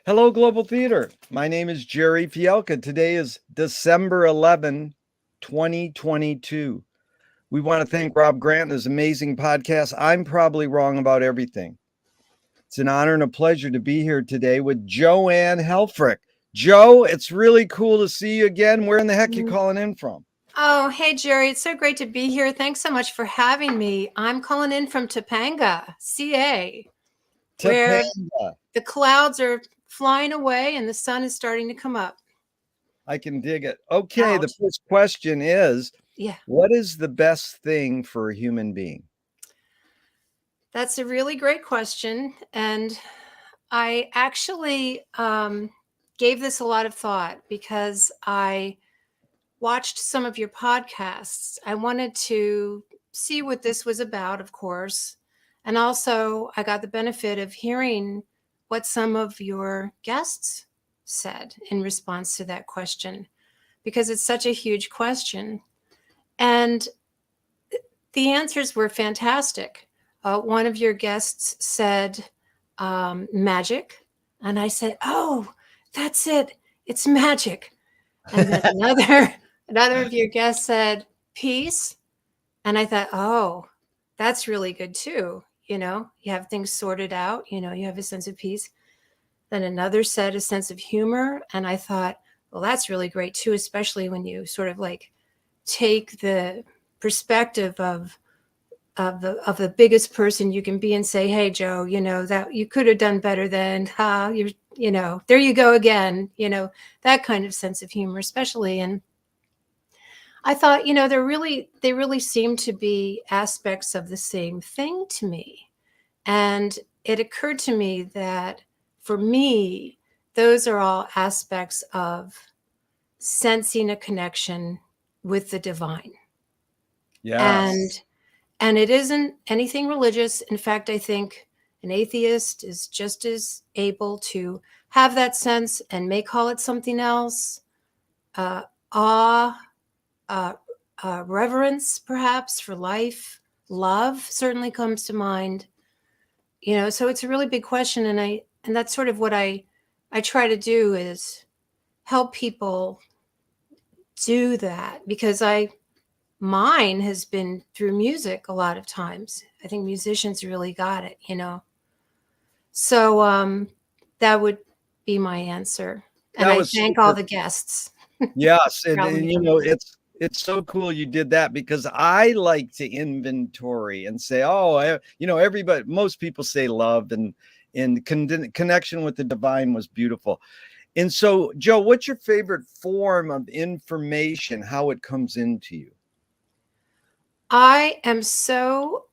Hello, Global Theater. My name is Jerry Fielka. Today is December 11, 2022. We want to thank Rob Grant and his amazing podcast, I'm Probably Wrong About Everything. It's an honor and a pleasure to be here today with Jo Helfrich. Jo, it's really cool to see you again. Where in the heck are you calling in from? Oh, hey, Jerry. It's so great to be here. Thanks so much for having me. I'm calling in from Topanga, CA, where Topanga. the clouds are flying away and the sun is starting to come up. I can dig it. Okay, Out. the first question is, Yeah, what is the best thing for a human being? that's a really great question. And I actually gave this a lot of thought because I watched some of your podcasts. I wanted to see what this was about, of course. And also, I got the benefit of hearing what some of your guests said in response to that question, because it's such a huge question. And the answers were fantastic. One of your guests said magic. And I said, oh, that's it. It's magic. And then another of your guests said peace. And I thought, oh, that's really good too. You have things sorted out, you have a sense of peace. Then another said a sense of humor. And I thought, well, that's really great too, especially when you sort of like take the perspective of the biggest person you can be and say, hey, Jo, that you could have done better than there you go again, that kind of sense of humor, especially. And I thought, they really seem to be aspects of the same thing to me. And it occurred to me that for me, those are all aspects of sensing a connection with the divine. Yes. And it isn't anything religious. In fact, I think an atheist is just as able to have that sense and may call it something else. Awe, reverence, perhaps, for life. Love certainly comes to mind. So it's a really big question. And that's sort of what I try to do is help people do that, because mine has been through music a lot of times. I think musicians really got it, So that would be my answer. And I thank all the guests. Yes, and it's so cool you did that, because I like to inventory and say, oh, everybody, most people say love and connection with the divine was beautiful. And so, Jo, what's your favorite form of information, how it comes into you? I am so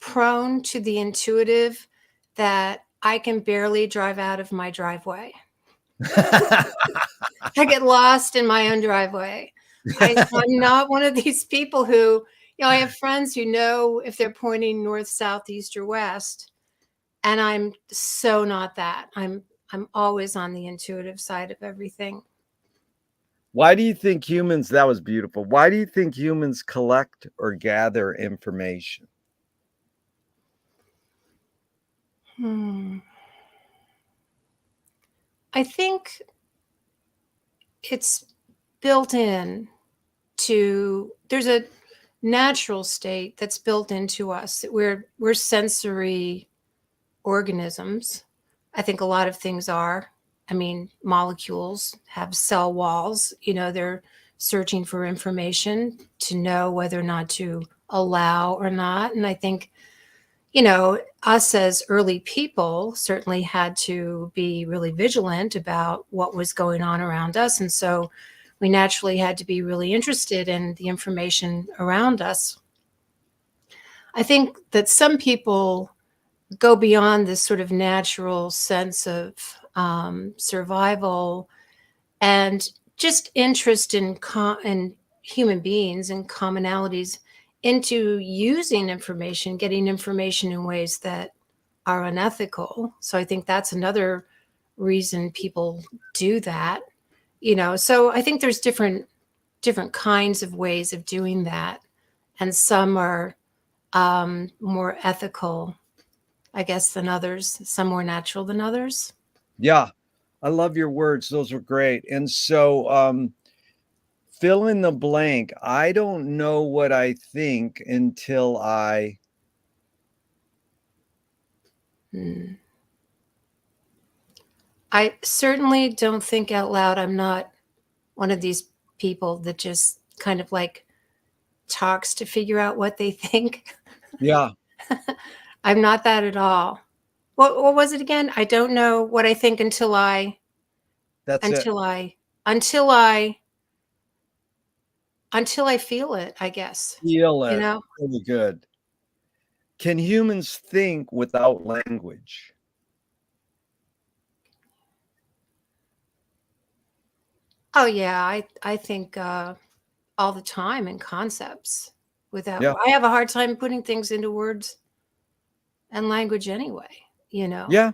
prone to the intuitive that I can barely drive out of my driveway. I get lost in my own driveway. I'm not one of these people who, I have friends who know if they're pointing north, south, east, or west, and I'm so not that. I'm always on the intuitive side of everything. Why do you think humans, that was beautiful. Why do you think humans collect or gather information? I think it's built in there's a natural state that's built into us. We're sensory organisms. I think a lot of things are. I mean, molecules have cell walls. They're searching for information to know whether or not to allow or not. And I think, us as early people certainly had to be really vigilant about what was going on around us. And so we naturally had to be really interested in the information around us. I think that some people go beyond this sort of natural sense of survival and just interest in human beings and commonalities into using information, getting information in ways that are unethical. So I think that's another reason people do that. So I think there's different kinds of ways of doing that, and some are more ethical, I guess, than others, some more natural than others. Yeah, I love your words. Those were great. And so, fill in the blank. I don't know what I think until I. Hmm. I certainly don't think out loud. I'm not one of these people that just kind of like talks to figure out what they think. Yeah, I'm not that at all. What was it again? I don't know what I think until I that's it. until I until I until I feel it, I guess. Feel You it. know? Really good. Can humans think without language? Oh yeah, I think all the time in concepts without Yeah. I have a hard time putting things into words and language anyway, you know. Yeah.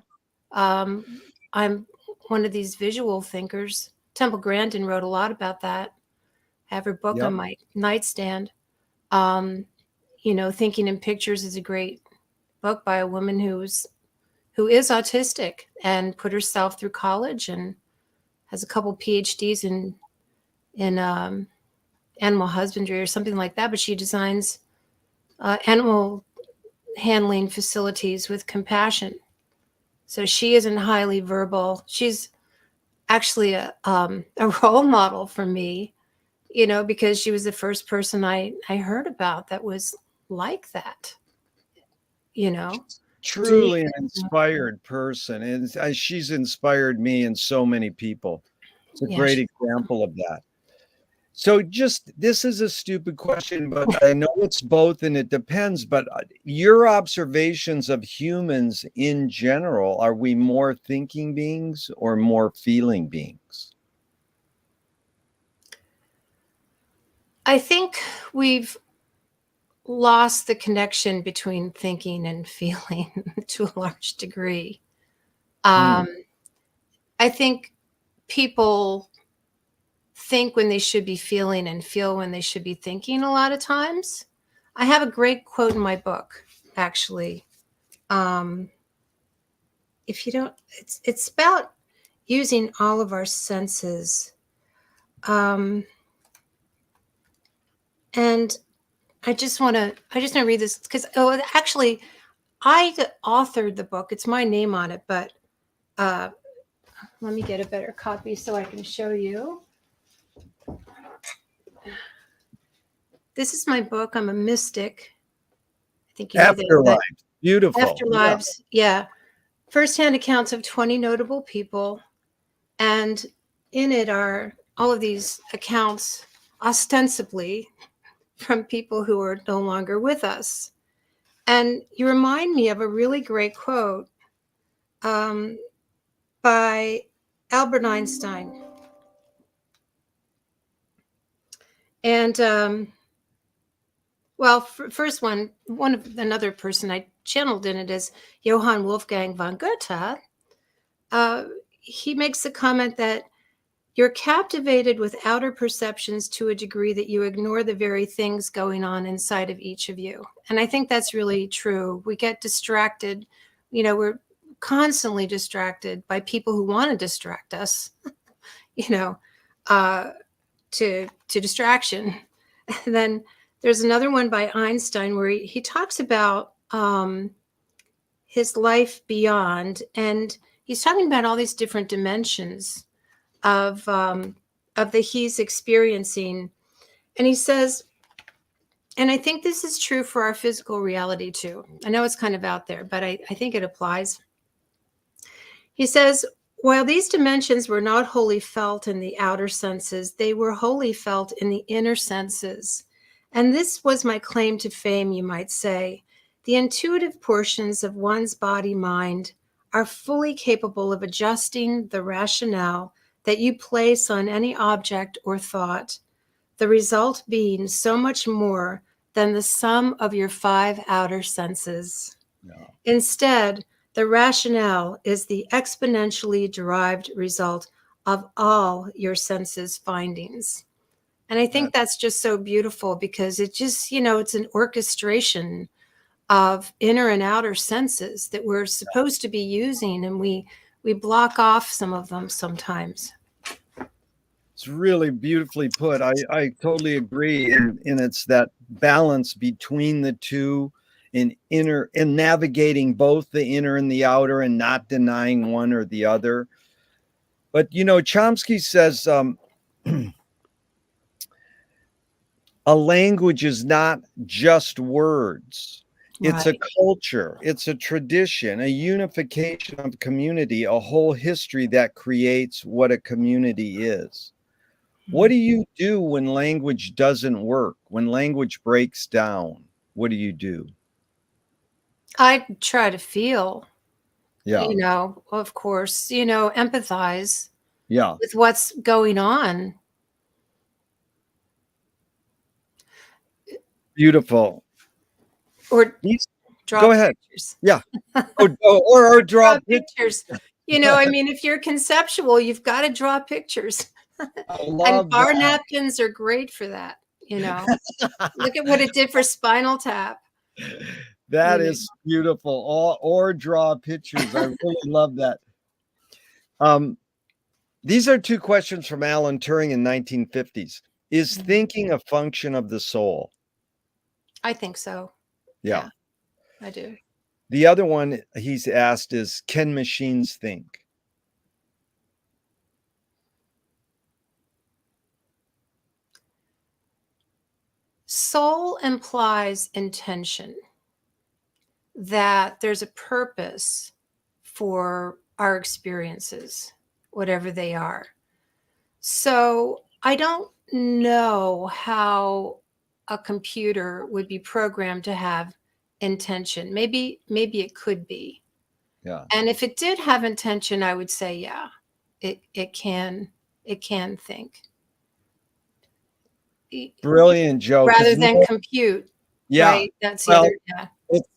Um, I'm one of these visual thinkers. Temple Grandin wrote a lot about that. I have her book Yep. on my nightstand. Um, you know, Thinking in Pictures is a great book by a woman who is autistic and put herself through college and has a couple PhDs in animal husbandry or something like that. But she designs animal handling facilities with compassion. So she isn't highly verbal. She's actually a role model for me, you know, because she was the first person I heard about that was like that, you know. Deep. Truly an inspired person. And she's inspired me and so many people. It's a Yeah. great example of that. So just this is a stupid question, but I know it's both and it depends. But your observations of humans in general, are we more thinking beings or more feeling beings? I think we've lost the connection between thinking and feeling to a large degree. Hmm. Um, I think people think when they should be feeling and feel when they should be thinking a lot of times. I have a great quote in my book, actually. Um, if you don't, it's about using all of our senses. Um, and I just want to read this because, oh, actually, I authored the book. It's my name on it, but uh, let me get a better copy so I can show you. This is my book. I'm a mystic. I think you knew that. Afterlife. Beautiful. Yeah. Afterlives, yeah. Firsthand accounts of 20 notable people. And in it are all of these accounts, ostensibly from people who are no longer with us. And you remind me of a really great quote um, by Albert Einstein. And well, first one of another person I channeled in it is Johann Wolfgang von Goethe. Uh, he makes the comment that you're captivated with outer perceptions to a degree that you ignore the very things going on inside of each of you. And I think that's really true. We get distracted. You know, we're constantly distracted by people who want to distract us, you know, uh, to distraction. And then there's another one by Einstein where he talks about his life beyond, and he's talking about all these different dimensions of the he's experiencing. And he says, and I think this is true for our physical reality too. I know it's kind of out there, but I think it applies. He says, while these dimensions were not wholly felt in the outer senses, they were wholly felt in the inner senses. And this was my claim to fame, you might say. The intuitive portions of one's body mind are fully capable of adjusting the rationale that you place on any object or thought, the result being so much more than the sum of your 5 outer senses. Yeah. Instead, the rationale is the exponentially derived result of all your senses' findings. And I think That, that's just so beautiful because it just, you know, it's an orchestration of inner and outer senses that we're supposed to be using, and we we block off some of them sometimes. It's really beautifully put. I totally agree. And it's that balance between the two in navigating both the inner and the outer and not denying one or the other. But, Chomsky says a language is not just words. It's a culture, it's a tradition, a unification of community, a whole history that creates what a community is. What do you do when language doesn't work? When language breaks down, what do you do? I try to feel, Yeah. Of course, empathize Yeah. with what's going on. Beautiful. Or Go draw ahead. pictures. Yeah. Or draw pictures. If you're conceptual, you've got to draw pictures. And bar napkins are great for that. Look at what it did for Spinal Tap. That is beautiful. Or draw pictures. I really love that. These are two questions from Alan Turing in 1950s. Is thinking a function of the soul? I think so. Yeah, I do. The other one he's asked is, can machines think? Soul implies intention, that there's a purpose for our experiences, whatever they are. So I don't know how a computer would be programmed to have intention. Maybe it could be. Yeah. And if it did have intention, I would say, yeah, it can think. Brilliant, Jo. Rather than compute. Yeah. Right? That's the other, yeah.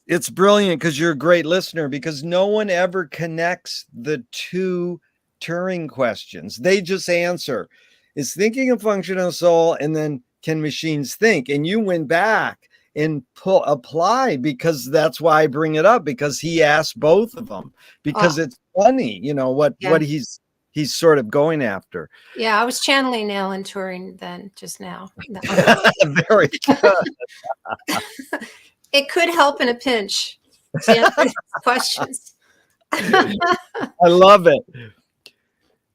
It's brilliant because you're a great listener, because no one ever connects the two Turing questions. They just answer, is thinking a function of the soul, and then can machines think? And you went back and applied, because that's why I bring it up, because he asked both of them, because it's funny, what he's sort of going after. Yeah, I was channeling Alan Turing then just now. Very good. It could help in a pinch to answer these questions. I love it.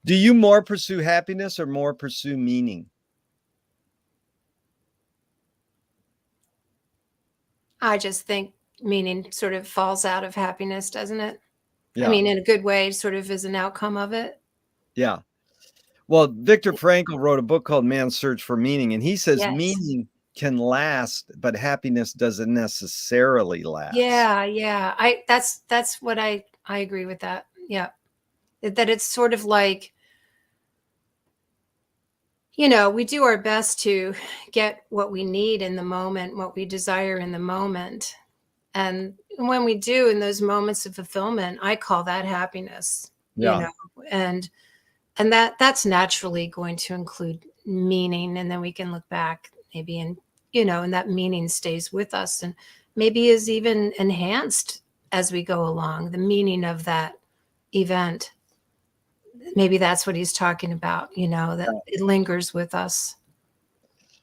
Do you more pursue happiness or more pursue meaning? I just think meaning sort of falls out of happiness, doesn't it? Yeah. I mean, in a good way, sort of as an outcome of it. Yeah. Well, Viktor Frankl wrote a book called Man's Search for Meaning, and he says meaning can last, but happiness doesn't necessarily last. Yeah. That's what I agree with that. Yeah. That it's sort of like, we do our best to get what we need in the moment, what we desire in the moment. And when we do, in those moments of fulfillment, I call that happiness. And that's naturally going to include meaning. And then we can look back maybe and that meaning stays with us and maybe is even enhanced as we go along, the meaning of that event. Maybe that's what he's talking about, that it lingers with us.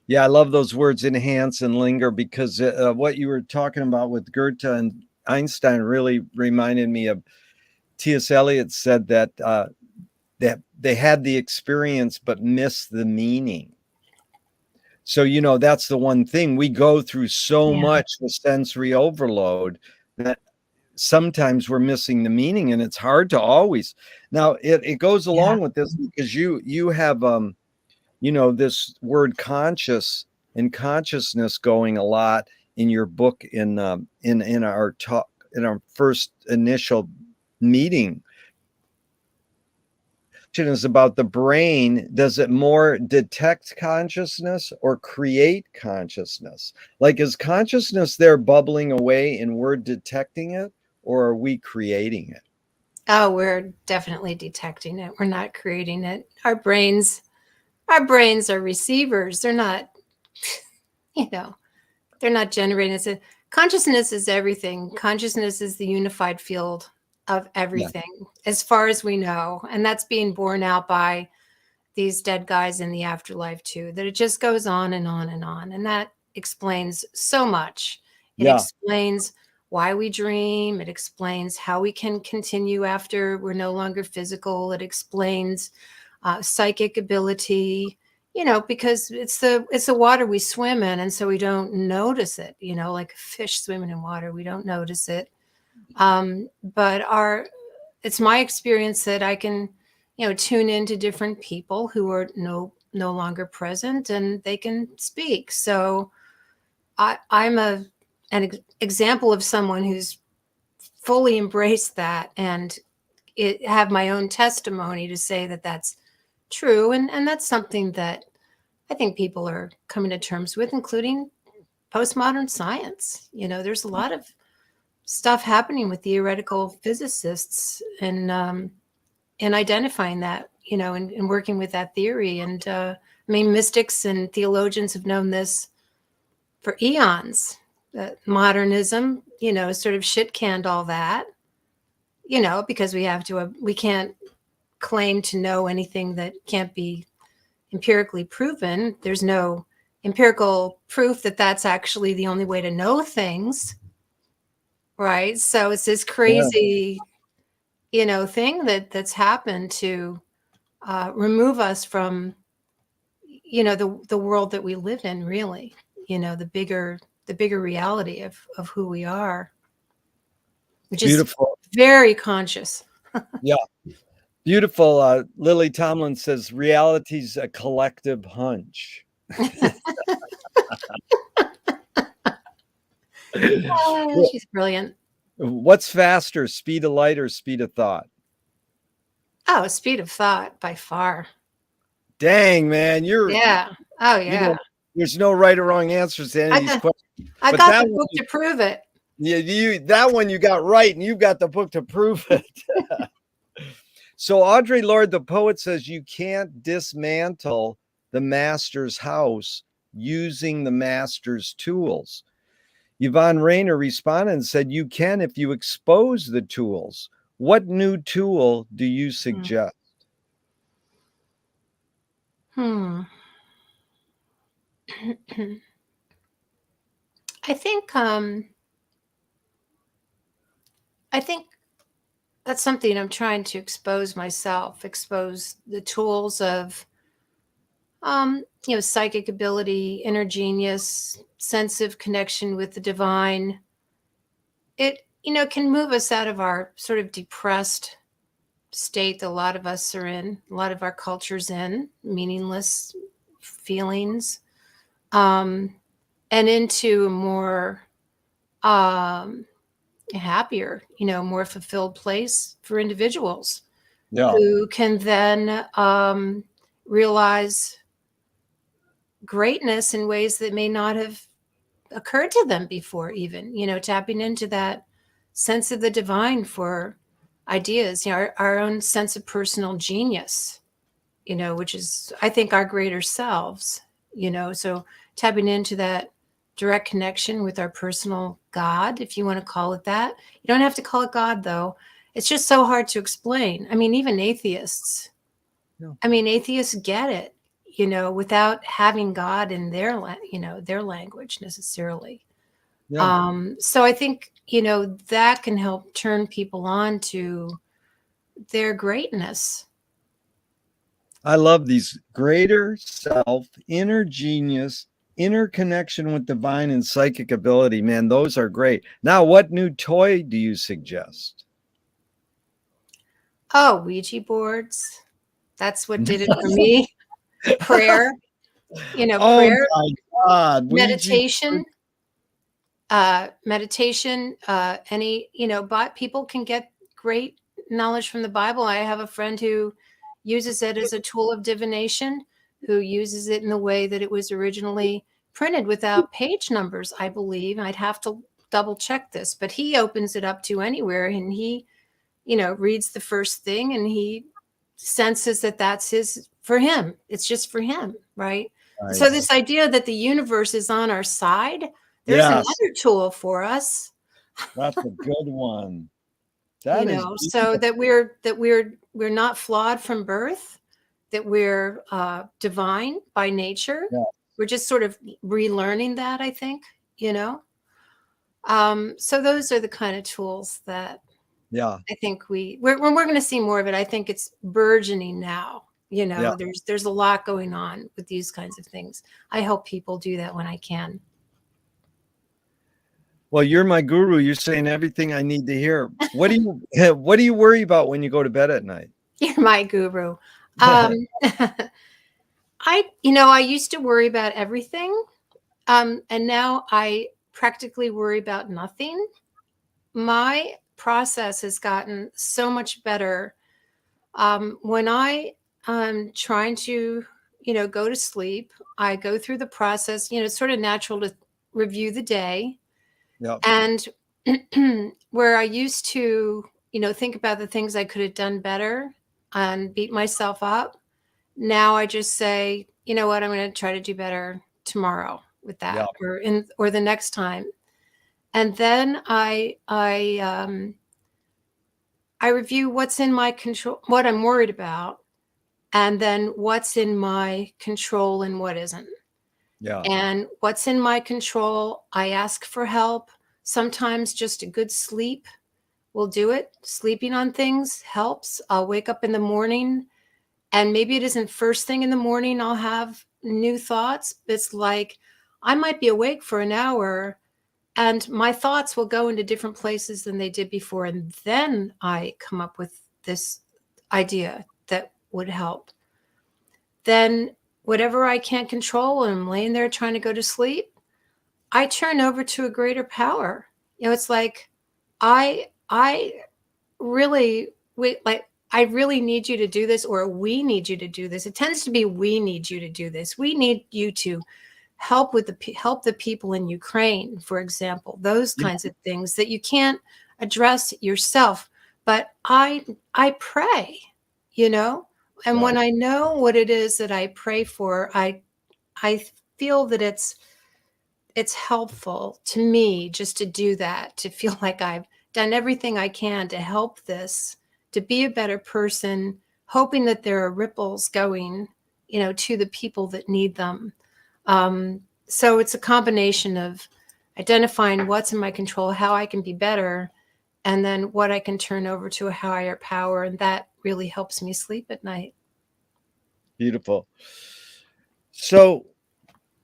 Yeah, I love those words, enhance and linger, because what you were talking about with Goethe and Einstein really reminded me of T.S. Eliot said that that they had the experience but missed the meaning. So, that's the one thing. We go through so much with sensory overload that sometimes we're missing the meaning, and it's hard to always. Now, it goes along with this, because you have this word conscious and consciousness going a lot in your book in our talk, in our first initial meeting. Is about the brain. Does it more detect consciousness or create consciousness? Like, is consciousness there bubbling away and we're detecting it, or are we creating it? Oh, we're definitely detecting it. We're not creating it. Our brains are receivers. They're not, they're not generating it. Consciousness is everything. Consciousness is the unified field of Yeah. everything, as far as we know. And that's being borne out by these dead guys in the afterlife too, that it just goes on and on and on. And that explains so much. It Yeah. explains why we dream. It explains how we can continue after we're no longer physical. It explains psychic ability, because it's the water we swim in, and so we don't notice it, like a fish swimming in water, we don't notice it. But it's my experience that I can, tune into different people who are no longer present, and they can speak. So I'm an example of someone who's fully embraced that, and have my own testimony to say that that's true. And that's something that I think people are coming to terms with, including postmodern science. There's a lot of stuff happening with theoretical physicists and identifying that, and working with that theory. And I mean, mystics and theologians have known this for eons. Modernism, sort of shit canned all that, because we can't claim to know anything that can't be empirically proven. There's no empirical proof that that's actually the only way to know things, right? So it's this crazy, thing that's happened to remove us from, the world that we live in, really, the bigger reality of who we are, which is Beautiful. very conscious. Yeah. Beautiful. Lily Tomlin says reality's a collective hunch. She's brilliant. What's faster, speed of light or speed of thought? Oh, speed of thought by far. Dang, man, Yeah. Oh, yeah. There's no right or wrong answers to any of these questions. I got the book to prove it. Yeah, that one you got right, and you've got the book to prove it. So Audre Lorde, the poet, says you can't dismantle the master's house using the master's tools. Yvonne Rayner responded and said, you can if you expose the tools. What new tool do you suggest? I think that's something I'm trying to expose myself, expose the tools of, psychic ability, inner genius, sense of connection with the divine. It, can move us out of our sort of depressed state that a lot of us are in, a lot of our culture's in, meaningless feelings, and into a more happier, more fulfilled place for individuals who can then realize greatness in ways that may not have occurred to them before, even, tapping into that sense of the divine for ideas, our own sense of personal genius, which is, I think, our greater selves, so tapping into that direct connection with our personal God, if you want to call it that. You don't have to call it God, though. It's just so hard to explain. I mean, even atheists, atheists get it, without having God in their language necessarily. So I think, that can help turn people on to their greatness. I love these: greater self, inner genius, inner connection with divine, and psychic ability. Man, those are great. Now, what new toy do you suggest? Oh, Ouija boards. That's what did it for me. Prayer, Oh prayer, my God. meditation, but people can get great knowledge from the Bible. I have a friend who uses it as a tool of divination, who uses it in the way that it was originally printed without page numbers, I believe. I'd have to double check this, but he opens it up to anywhere, and he, reads the first thing, and he senses that that's for him. It's just for him, right? Nice. So this idea that the universe is on our side, there's another tool for us. That's a good one. That is so beautiful. that we're not flawed from birth, that we're divine by nature. Yeah. We're just sort of relearning that, I think, you know. So those are the kind of tools that Yeah. I think we're going to see more of it. I think it's burgeoning now. Yeah. There's a lot going on with these kinds of things. I help people do that when I can. Well, you're my guru. You're saying everything I need to hear. What do you what do you worry about when you go to bed at night? You're my guru. Um, I used to worry about everything, and now I practically worry about nothing. My process has gotten so much better. When I am trying to, go to sleep, I go through the process. It's sort of natural to review the day. Yeah. And where I used to, think about the things I could have done better and beat myself up, now I just say, you know what, I'm going to try to do better tomorrow with Yeah. that, or the next time. And then I review what's in my control, what I'm worried about, and then what's in my control and what isn't. Yeah. And what's in my control, I ask for help. Sometimes just a good sleep will do it. Sleeping on things helps. I'll wake up in the morning, and maybe it isn't first thing in the morning I'll have new thoughts. It's like I might be awake for an hour and my thoughts will go into different places than they did before. And then I come up with this idea that would help. Then whatever I can't control and I'm laying there trying to go to sleep, I turn over to a greater power. It's like I really I really need you to do this, or we need you to do this. It tends to be we need you to do this. We need you to help the people in Ukraine, for example. Those Yeah. kinds of things that you can't address yourself. But I pray, you know, and Yeah. when I know what it is that I pray for, I feel that it's helpful to me just to do that, to feel like I've done everything I can to help this, to be a better person, hoping that there are ripples going, to the people that need them. So it's a combination of identifying what's in my control, how I can be better, and then what I can turn over to a higher power. And that really helps me sleep at night. Beautiful. So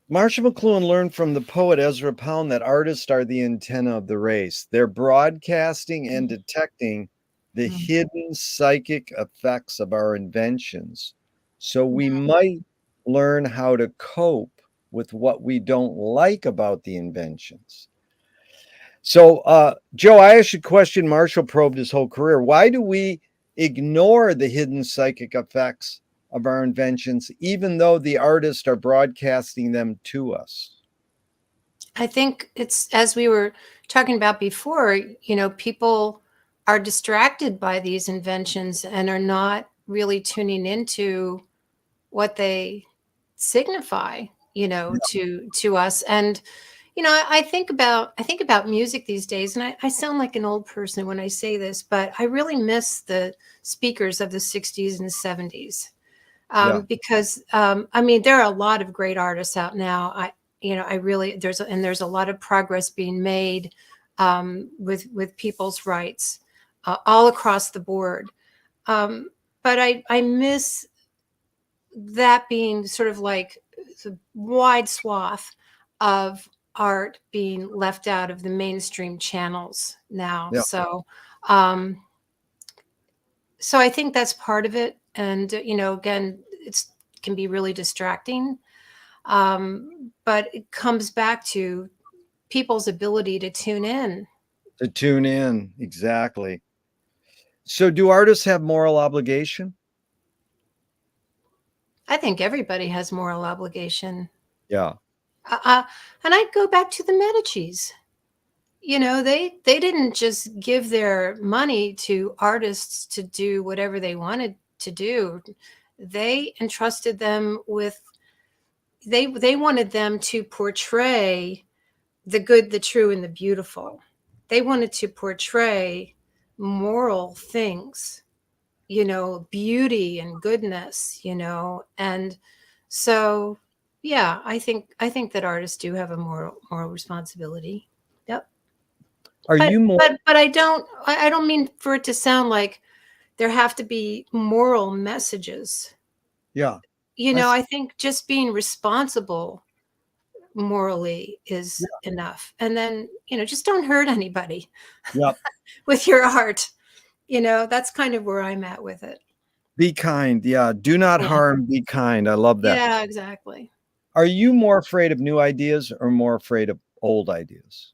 Marshall McLuhan learned from the poet Ezra Pound that artists are the antenna of the race. They're broadcasting and detecting the Mm. hidden psychic effects of our inventions. So we might learn how to cope with what we don't like about the inventions. So, Joe, I asked you a question. Marshall probed his whole career. Why do we ignore the hidden psychic effects of our inventions, even though the artists are broadcasting them to us? I think it's, as we were talking about before, people are distracted by these inventions and are not really tuning into what they signify, to us. And I think about music these days, and I sound like an old person when I say this, but I really miss the speakers of the 60s and 70s. Yeah, Because I mean, there are a lot of great artists out now. I really there's a lot of progress being made with people's rights all across the board. But I miss that being sort of like the wide swath of art being left out of the mainstream channels now. yeah. Um, so I think that's part of it. And again, it's can be really distracting. But it comes back to people's ability to tune in. To tune in, exactly. So, do artists have moral obligation? I think everybody has moral obligation. Yeah, And I'd go back to the Medicis. They didn't just give their money to artists to do whatever they wanted to do. They entrusted them with they wanted them to portray the good, the true, and the beautiful. They wanted to portray moral things, beauty and goodness, and so yeah, I think that artists do have a moral responsibility. Yep. Are But you more? but I don't mean for it to sound like there have to be moral messages. Yeah. I s- I think just being responsible morally is yeah. enough. And then, just don't hurt anybody Yep. with your art. That's kind of where I'm at with it. Be kind. Yeah. Do not Yeah. harm. Be kind. I love that. Yeah, exactly. Are you more afraid of new ideas or more afraid of old ideas?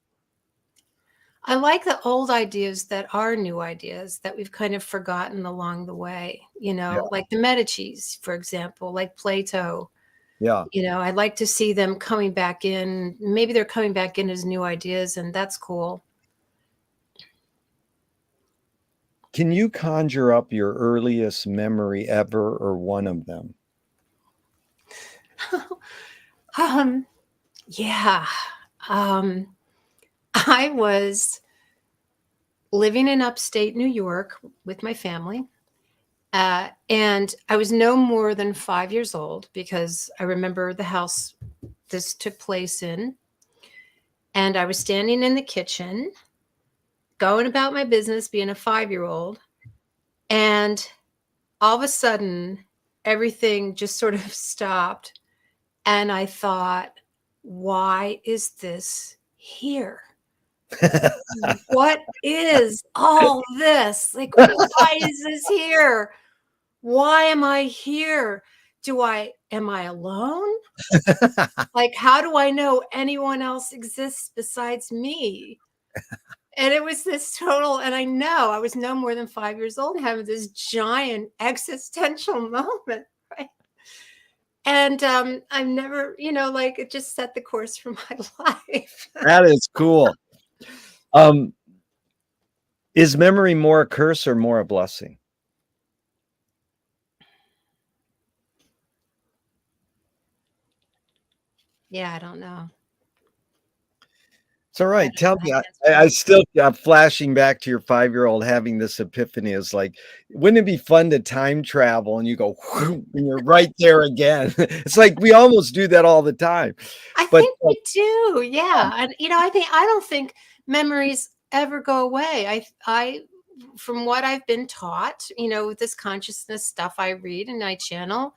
I like the old ideas that are new ideas that we've kind of forgotten along the way, Yeah. like the Medicis, for example, like Plato. Yeah. I'd like to see them coming back in. Maybe they're coming back in as new ideas, and that's cool. Can you conjure up your earliest memory ever or one of them? um, yeah. Um, I was living in upstate New York with my family. And I was no more than 5 years old because I remember the house this took place in. And I was standing in the kitchen, going about my business, being a 5-year-old. And all of a sudden, everything just sort of stopped. And I thought, why is this here? What is all this? Like, why is this here? Why am I here? Am I alone? Like, how do I know anyone else exists besides me? And it was this total, and I know I was no more than 5 years old having this giant existential moment, right? And I've never, like it just set the course for my life. That is cool. Um, is memory more a curse or more a blessing? Yeah, I don't know. It's all I right. don't Tell know how me, to I, answer I that. still flashing back to your 5-year-old having this epiphany is like, wouldn't it be fun to time travel and you go, and you're right there again? It's like we almost do that all the time. I But think we do, yeah. And I don't think memories ever go away. I from what I've been taught, with this consciousness stuff I read and I channel,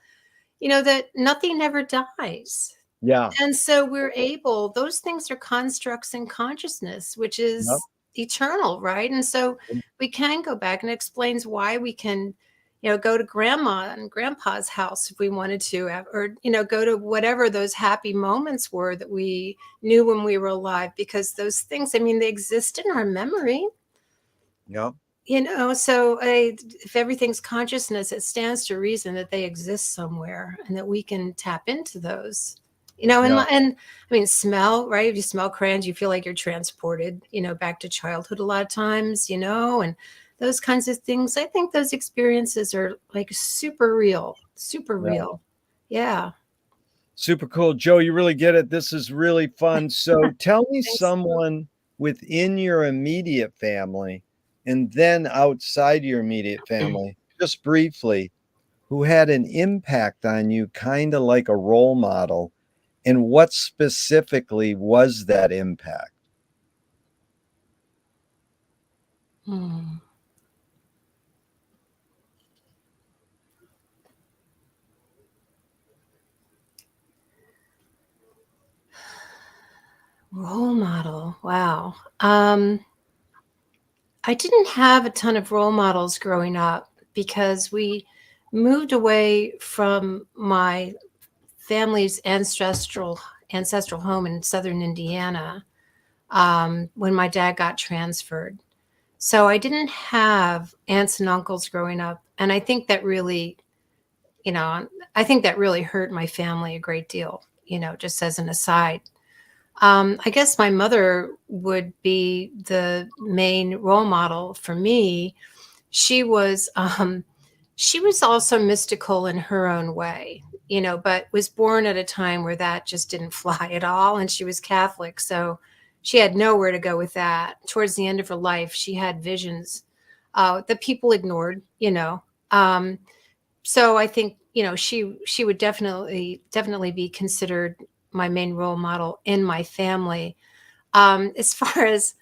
that nothing ever dies. yeah, And so we're able, those things are constructs in consciousness, which yep, is eternal, right? And so we can go back, and it explains why we can, go to grandma and grandpa's house if we wanted to, or, go to whatever those happy moments were that we knew when we were alive, because those things, I mean, they exist in our memory. yep, So if everything's consciousness, it stands to reason that they exist somewhere and that we can tap into those. yeah, And I mean, smell, right? If you smell crayons, you feel like you're transported, back to childhood a lot of times, and those kinds of things. I think those experiences are like super real, super yeah. real. Yeah. Super cool. Joe, you really get it. This is really fun. So tell me Thanks. someone within your immediate family and then outside your immediate family, just briefly, who had an impact on you, kind of like a role model. And what specifically was that impact? Hmm. Role model. Wow. I didn't have a ton of role models growing up because we moved away from my family's ancestral home in southern Indiana when my dad got transferred. So I didn't have aunts and uncles growing up, and I think that really, I think that really hurt my family a great deal. Just as an aside. I guess my mother would be the main role model for me. She was um, she was also mystical in her own way, but was born at a time where that just didn't fly at all, and she was Catholic, so she had nowhere to go with that. Towards the end of her life, she had visions that people ignored, you know. So I think, you know, she would definitely be considered my main role model in my family. As far as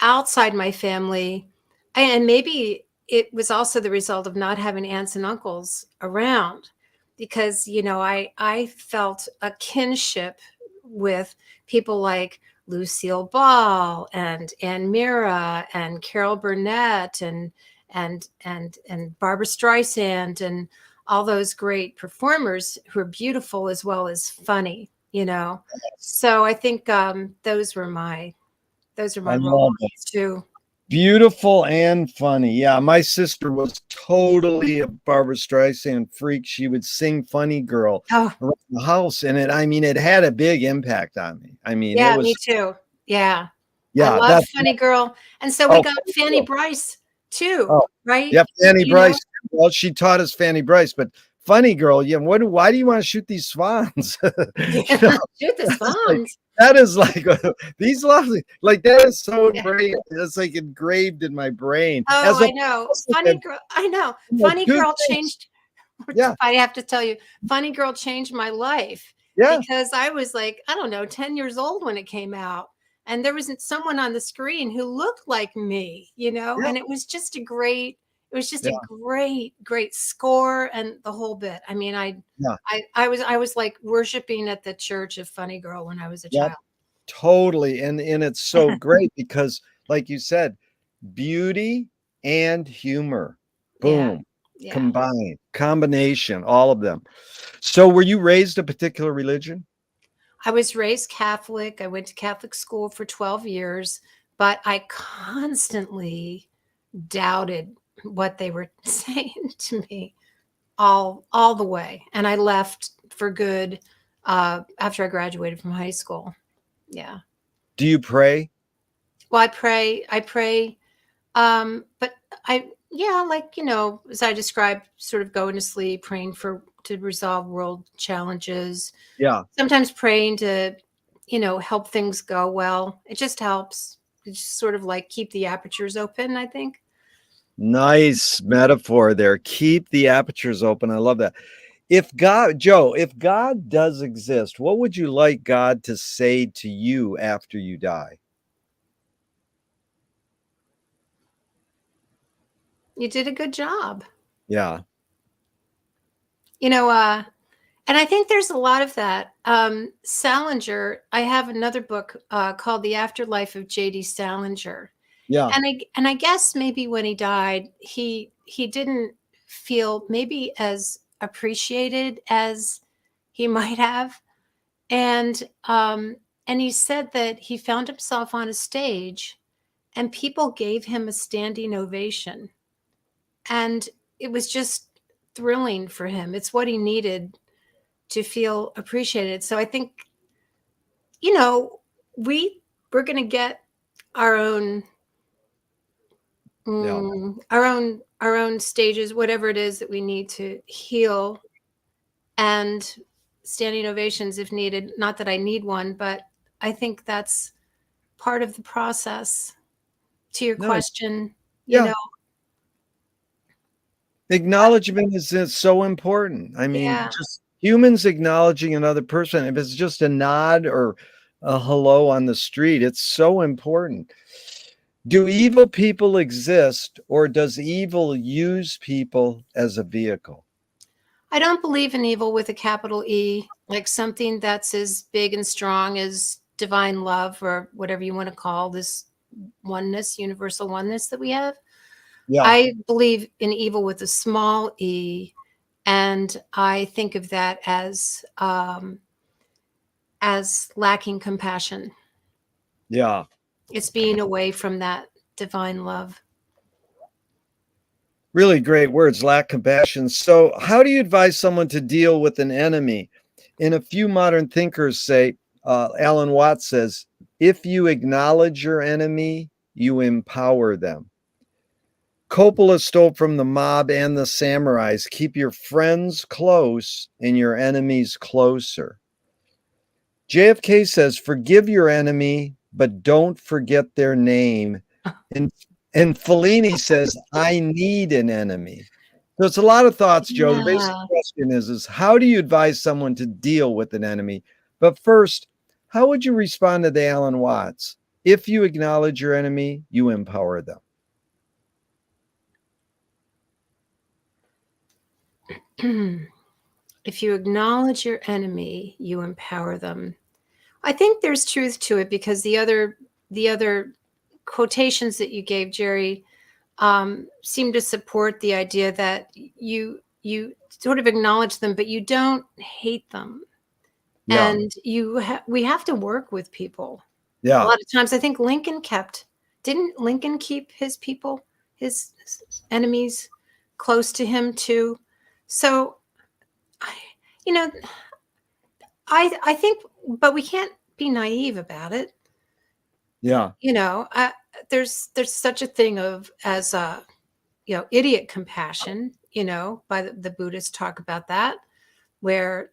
outside my family, and maybe it was also the result of not having aunts and uncles around, because, you know, I felt a kinship with people like Lucille Ball and Ann Mira and Carol Burnett and Barbara Streisand and all those great performers who are beautiful as well as funny, you know. So I think those are I my role love it. models too. Beautiful and funny. Yeah, my sister was totally a Barbara Streisand freak. She would sing Funny Girl Oh, around the house, and it had a big impact on me. I mean, it yeah, me was, too. Yeah. I yeah, love Funny Girl. And so we oh, got Funny Fanny Girl. Bryce too, Oh, right? yeah, Fanny You know? Bryce. Well, she taught us Fanny Bryce, but Funny Girl, yeah, why do you want to shoot these swans? You know, Yeah. Shoot the that's like, swans. that is like these lovely, like that is so Yeah. engraved. It's like engraved in my brain. Oh, As a I know. and, Funny Girl. I know. you know, Funny two Girl things. changed. Yeah, I have to tell you, Funny Girl changed my life yeah, because I was like, I don't know, 10 years old when it came out. And there wasn't someone on the screen who looked like me, you know, yeah, and it was just a yeah, great score and the whole bit. I mean, yeah, I was like worshiping at the church of Funny Girl when I was a yeah, child. totally. And it's so great because, like you said, beauty and humor, Yeah. boom, Yeah. combined, combination, all of them. So, were you raised a particular religion? I was raised Catholic. I went to Catholic school for 12 years, but I constantly doubted what they were saying to me all the way. And I left for good after I graduated from high school. Yeah. Do you pray? Well, I pray. But yeah, like, you know, as I described, sort of going to sleep, praying to resolve world challenges, Yeah. sometimes praying to, you know, help things go well. It just helps. It just sort of like keep the apertures open, I think. Nice metaphor there. Keep the apertures open. I love that. If God does exist, what would you like God to say to you after you die? You did a good job. Yeah. You know, and I think there's a lot of that. Salinger, I have another book called The Afterlife of J.D. Salinger. Yeah. And I guess maybe when he died, he didn't feel maybe as appreciated as he might have. And and he said that he found himself on a stage and people gave him a standing ovation. And it was just thrilling for him. It's what he needed to feel appreciated. So I think, you know, we're going to get our own Yeah. our own stages, whatever it is that we need to heal, and standing ovations if needed. Not that I need one, but I think that's part of the process. To your Nice. question, you Yeah. know, Acknowledgement is so important. I mean, yeah. just humans acknowledging another person, if it's just a nod or a hello on the street, it's so important. Do evil people exist, or does evil use people as a vehicle? I don't believe in evil with a capital E, like something that's as big and strong as divine love or whatever you want to call this oneness, universal oneness that we have. Yeah. I believe in evil with a small e, and I think of that as lacking compassion. Yeah. It's being away from that divine love. Really great words, lack compassion. So, how do you advise someone to deal with an enemy? In a few modern thinkers say, Alan Watts says, if you acknowledge your enemy, you empower them. Coppola stole from the mob and the samurais. Keep your friends close and your enemies closer. JFK says, forgive your enemy, but don't forget their name. And, And Fellini says, I need an enemy. So it's a lot of thoughts, Joe. The basic Yeah. question is how do you advise someone to deal with an enemy? But first, how would you respond to the Alan Watts? If you acknowledge your enemy, you empower them. If you acknowledge your enemy, you empower them. I think there's truth to it because the other quotations that you gave, Jerry, seem to support the idea that you sort of acknowledge them, but you don't hate them. Yeah. And we have to work with people. A Yeah. lot of times, I think didn't Lincoln keep his people, his enemies, close to him too? So, you know, I think, but we can't be naive about it. Yeah. You know, there's such a thing as idiot compassion. By the Buddhists talk about that, where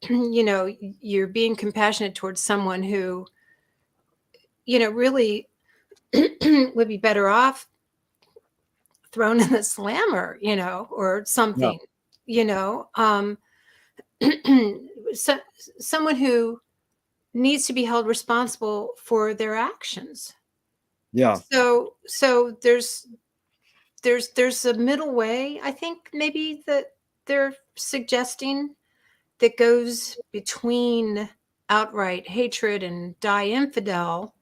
you're being compassionate towards someone who really would be better off thrown in the slammer, or Yeah. something, you know. So, someone who needs to be held responsible for their actions. Yeah. So there's a middle way, I think, maybe, that they're suggesting, that goes between outright hatred and die infidel,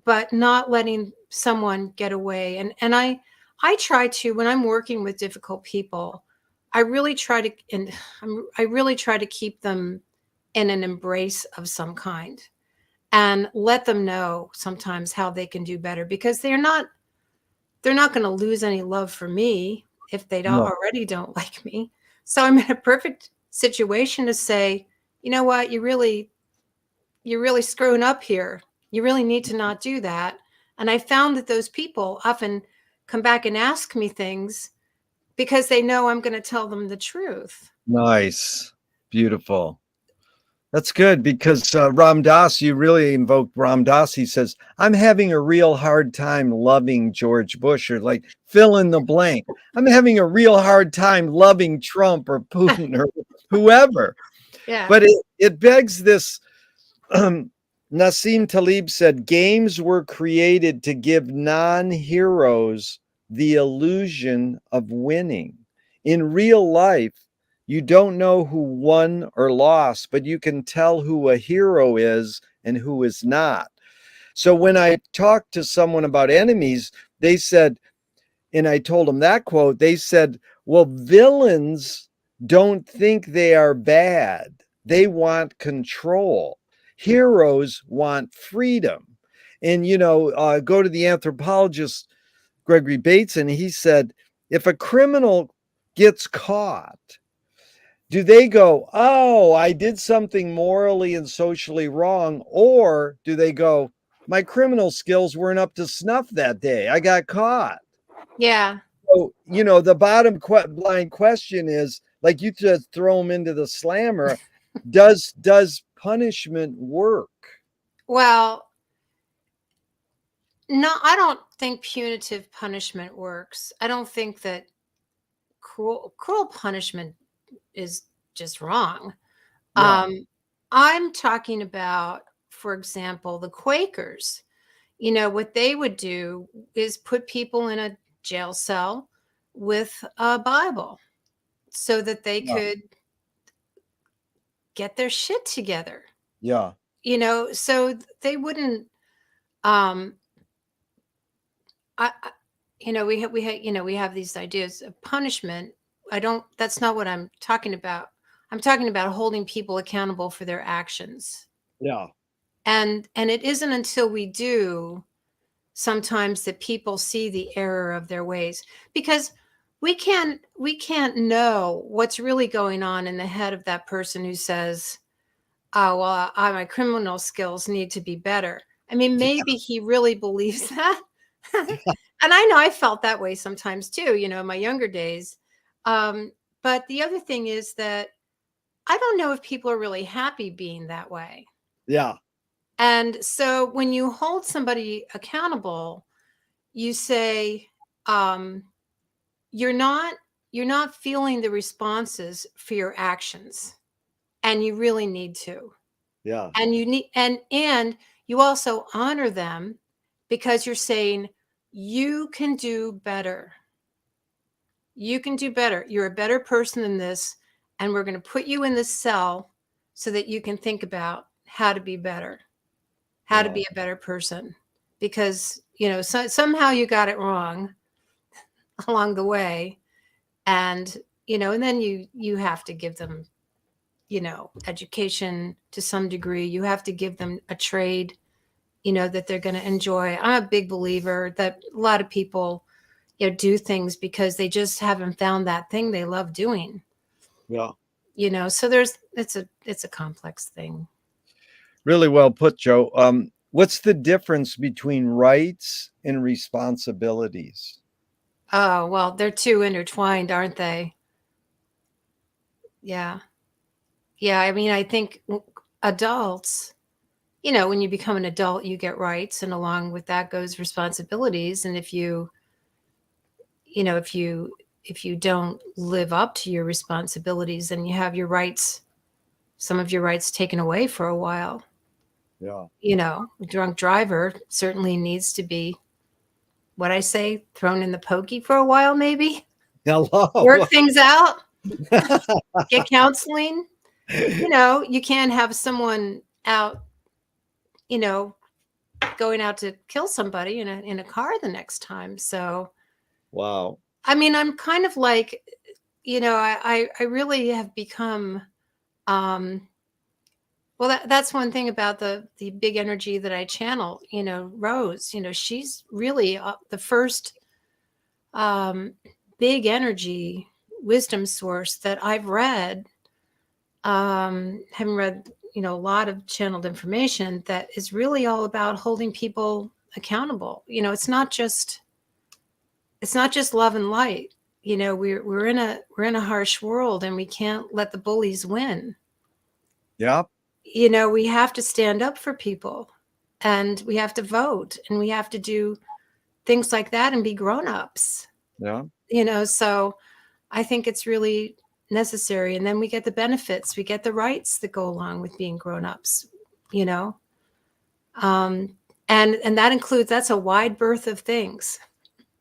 but not letting someone get away. And I try to, when I'm working with difficult people, I really try to, I really try to keep them in an embrace of some kind, and let them know sometimes how they can do better, because they're not going to lose any love for me if they don't No. already don't like me. So I'm in a perfect situation to say, you know what, you're really screwing up here. You really need to not do that. And I found that those people often come back and ask me things because they know I'm going to tell them the truth. Nice. Beautiful. That's good because Ram Dass, you really invoked Ram Dass. He says, I'm having a real hard time loving George Bush, or like fill in the blank. I'm having a real hard time loving Trump or Putin or whoever. Yeah. But it begs this. Nassim Taleb said, games were created to give non-heroes the illusion of winning. In real life, you don't know who won or lost, but you can tell who a hero is and who is not. So when I talked to someone about enemies, they said, and I told them that quote, they said, well, villains don't think they are bad. They want control. Heroes want freedom. And, go to the anthropologist, Gregory Bateson, he said, if a criminal gets caught, do they go, oh, I did something morally and socially wrong? Or do they go, my criminal skills weren't up to snuff that day. I got caught. Yeah. So, the bottom line question is, like, you just throw them into the slammer. Does punishment work? Well, no, I don't think punitive punishment works. I don't think that cruel punishment is just wrong. Yeah. I'm talking about, for example, the Quakers. What they would do is put people in a jail cell with a Bible so that they Yeah. could get their shit together. Yeah. So they wouldn't. We have these ideas of punishment. That's not what I'm talking about. I'm talking about holding people accountable for their actions. Yeah. And it isn't until we do sometimes that people see the error of their ways, because we can't know what's really going on in the head of that person who says, oh, well, my criminal skills need to be better. I mean, maybe he really believes that. And I know I felt that way sometimes too, in my younger days. But the other thing is that I don't know if people are really happy being that way. Yeah. And so when you hold somebody accountable, you say, um, you're not feeling the responses for your actions, and you really need to. Yeah. And you need, and you also honor them, because you're saying you can do better. You can do better. You're a better person than this, and we're going to put you in this cell so that you can think about how to be better, how to Yeah. be a better person, because somehow you got it wrong along the way. And and then you have to give them education to some degree. You have to give them a trade that they're going to enjoy. I'm a big believer that a lot of people do things because they just haven't found that thing they love doing. Yeah. So it's a complex thing. Really well put, Joe. What's the difference between rights and responsibilities? Oh, well, they're too intertwined, aren't they? Yeah. Yeah, I mean, I think adults, when you become an adult, you get rights, and along with that goes responsibilities. And if you don't live up to your responsibilities, then you have your rights, some of your rights taken away for a while. Yeah. A drunk driver certainly needs to be, what I say, thrown in the pokey for a while, maybe Hello. work things out, get counseling. You can't have someone out, you know, going out to kill somebody in a car the next time. So, Wow. I mean, I'm kind of like, I really have become, um, well, that's one thing about the big energy that I channel, Rose, she's really the first um, big energy wisdom source that I've read. Haven't read, a lot of channeled information that is really all about holding people accountable. It's not just love and light. We're in a harsh world, and we can't let the bullies win. Yeah. We have to stand up for people, and we have to vote, and we have to do things like that and be grown-ups. Yeah. So I think it's really necessary. And then we get the benefits, we get the rights that go along with being grown-ups, you know. Um, and that's a wide berth of things.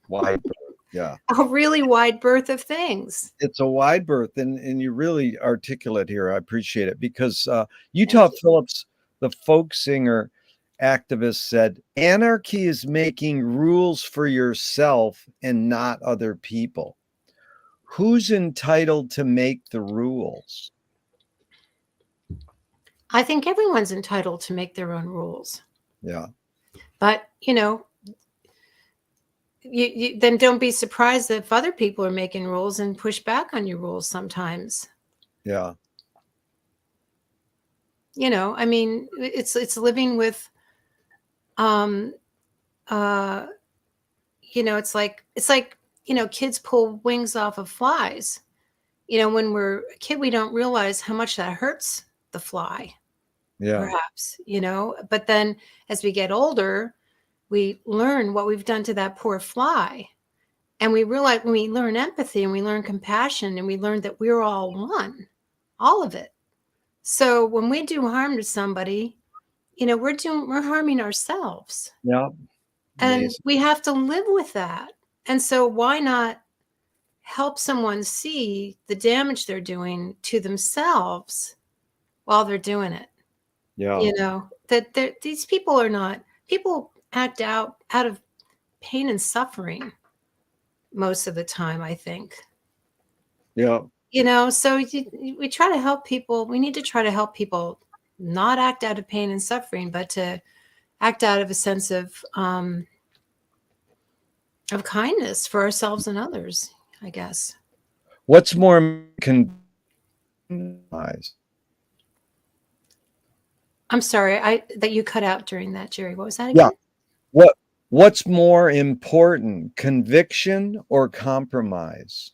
Wide berth. Yeah. A really wide berth of things. It's a wide berth, and you really articulate here. I appreciate it, because Thank Utah you. Phillips, the folk singer activist, said, "Anarchy is making rules for yourself and not other people. Who's entitled to make the rules?" I think everyone's entitled to make their own rules. Yeah. But, you then don't be surprised if other people are making rules and push back on your rules sometimes. Yeah. I mean, it's living with um it's like kids pull wings off of flies. When we're a kid, we don't realize how much that hurts the fly, Yeah. perhaps. But then as we get older, we learn what we've done to that poor fly. And we realize, when we learn empathy and we learn compassion and we learn that we're all one, all of it. So when we do harm to somebody, we're harming ourselves. Yeah. And Amazing. we have to live with that. And so why not help someone see the damage they're doing to themselves while they're doing it? Yeah. That these people act out of pain and suffering most of the time, I think. Yeah. So we try to help people. We need to try to help people not act out of pain and suffering, but to act out of a sense of kindness for ourselves and others, I guess. What's more eyes? I'm sorry, that you cut out during that, Jerry. What was that Yeah. again? What's more important, conviction or compromise?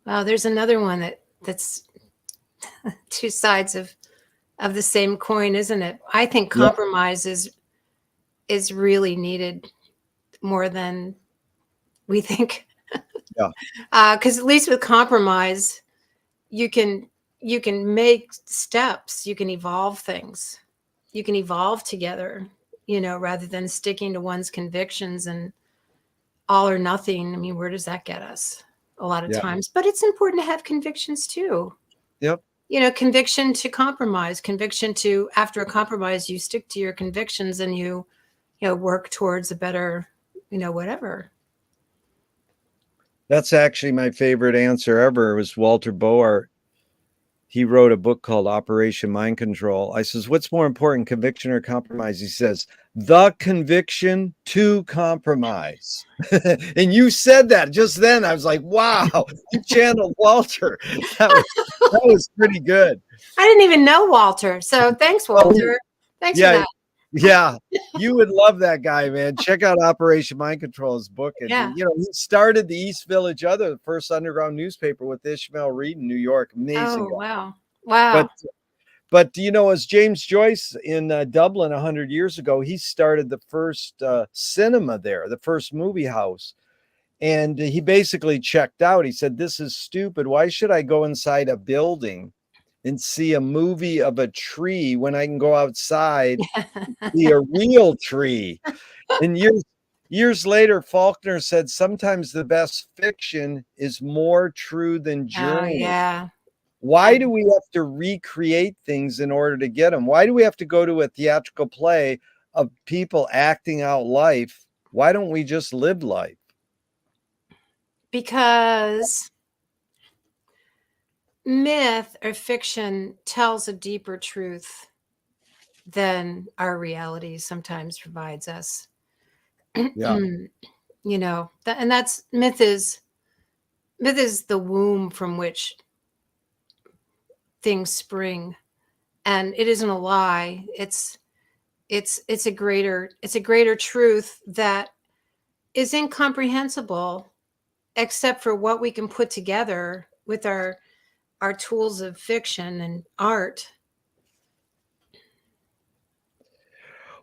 Wow, there's another one that's two sides of the same coin, isn't it? I think Yeah. compromise is really needed more than we think. Yeah. Because at least with compromise, you can make steps, you can evolve things, you can evolve together, rather than sticking to one's convictions and all or nothing. I mean, where does that get us a lot of Yeah. times? But it's important to have convictions too. Yep. Conviction to compromise, conviction to, after a compromise, you stick to your convictions and you work towards a better, whatever. That's actually my favorite answer ever. It was Walter Boart. He wrote a book called Operation Mind Control. I says, what's more important, conviction or compromise? He says, the conviction to compromise. And you said that just then. I was like, wow, you channeled Walter. That was pretty good. I didn't even know Walter. So thanks, Walter. Thanks for that. Yeah, you would love that guy, man. Check out Operation Mind Control, his book. And, Yeah. he started the East Village Other, the first underground newspaper with Ishmael Reed in New York. Amazing. Oh, wow. Wow. But as James Joyce in Dublin 100 years ago, he started the first cinema there, the first movie house. And he basically checked out. He said, this is stupid. Why should I go inside a building and see a movie of a tree when I can go outside and see a real tree? And years later, Faulkner said, sometimes the best fiction is more true than journey. Oh, yeah. Why do we have to recreate things in order to get them? Why do we have to go to a theatrical play of people acting out life? Why don't we just live life? Because myth or fiction tells a deeper truth than our reality sometimes provides us. Yeah. And that's myth is the womb from which things spring, and it isn't a lie. It's a greater truth that is incomprehensible except for what we can put together with our tools of fiction and art.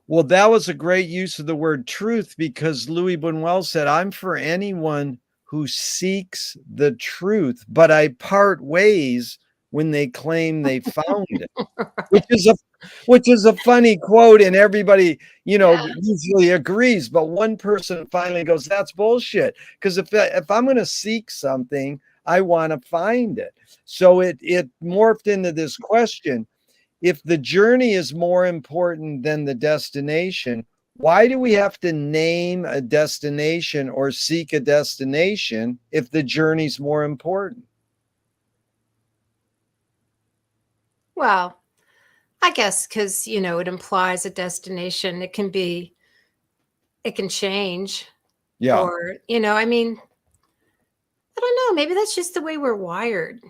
Well, that was a great use of the word truth, because Louis Buñuel said, I'm for anyone who seeks the truth, but I part ways when they claim they found it. Right. which is a funny quote, and everybody, Yeah. usually agrees, but one person finally goes, that's bullshit. Because if I'm going to seek something, I want to find it. So it morphed into this question. If the journey is more important than the destination, why do we have to name a destination or seek a destination if the journey's more important? Well, I guess because, it implies a destination. It can change. Yeah. Or, I mean, I don't know. Maybe that's just the way we're wired.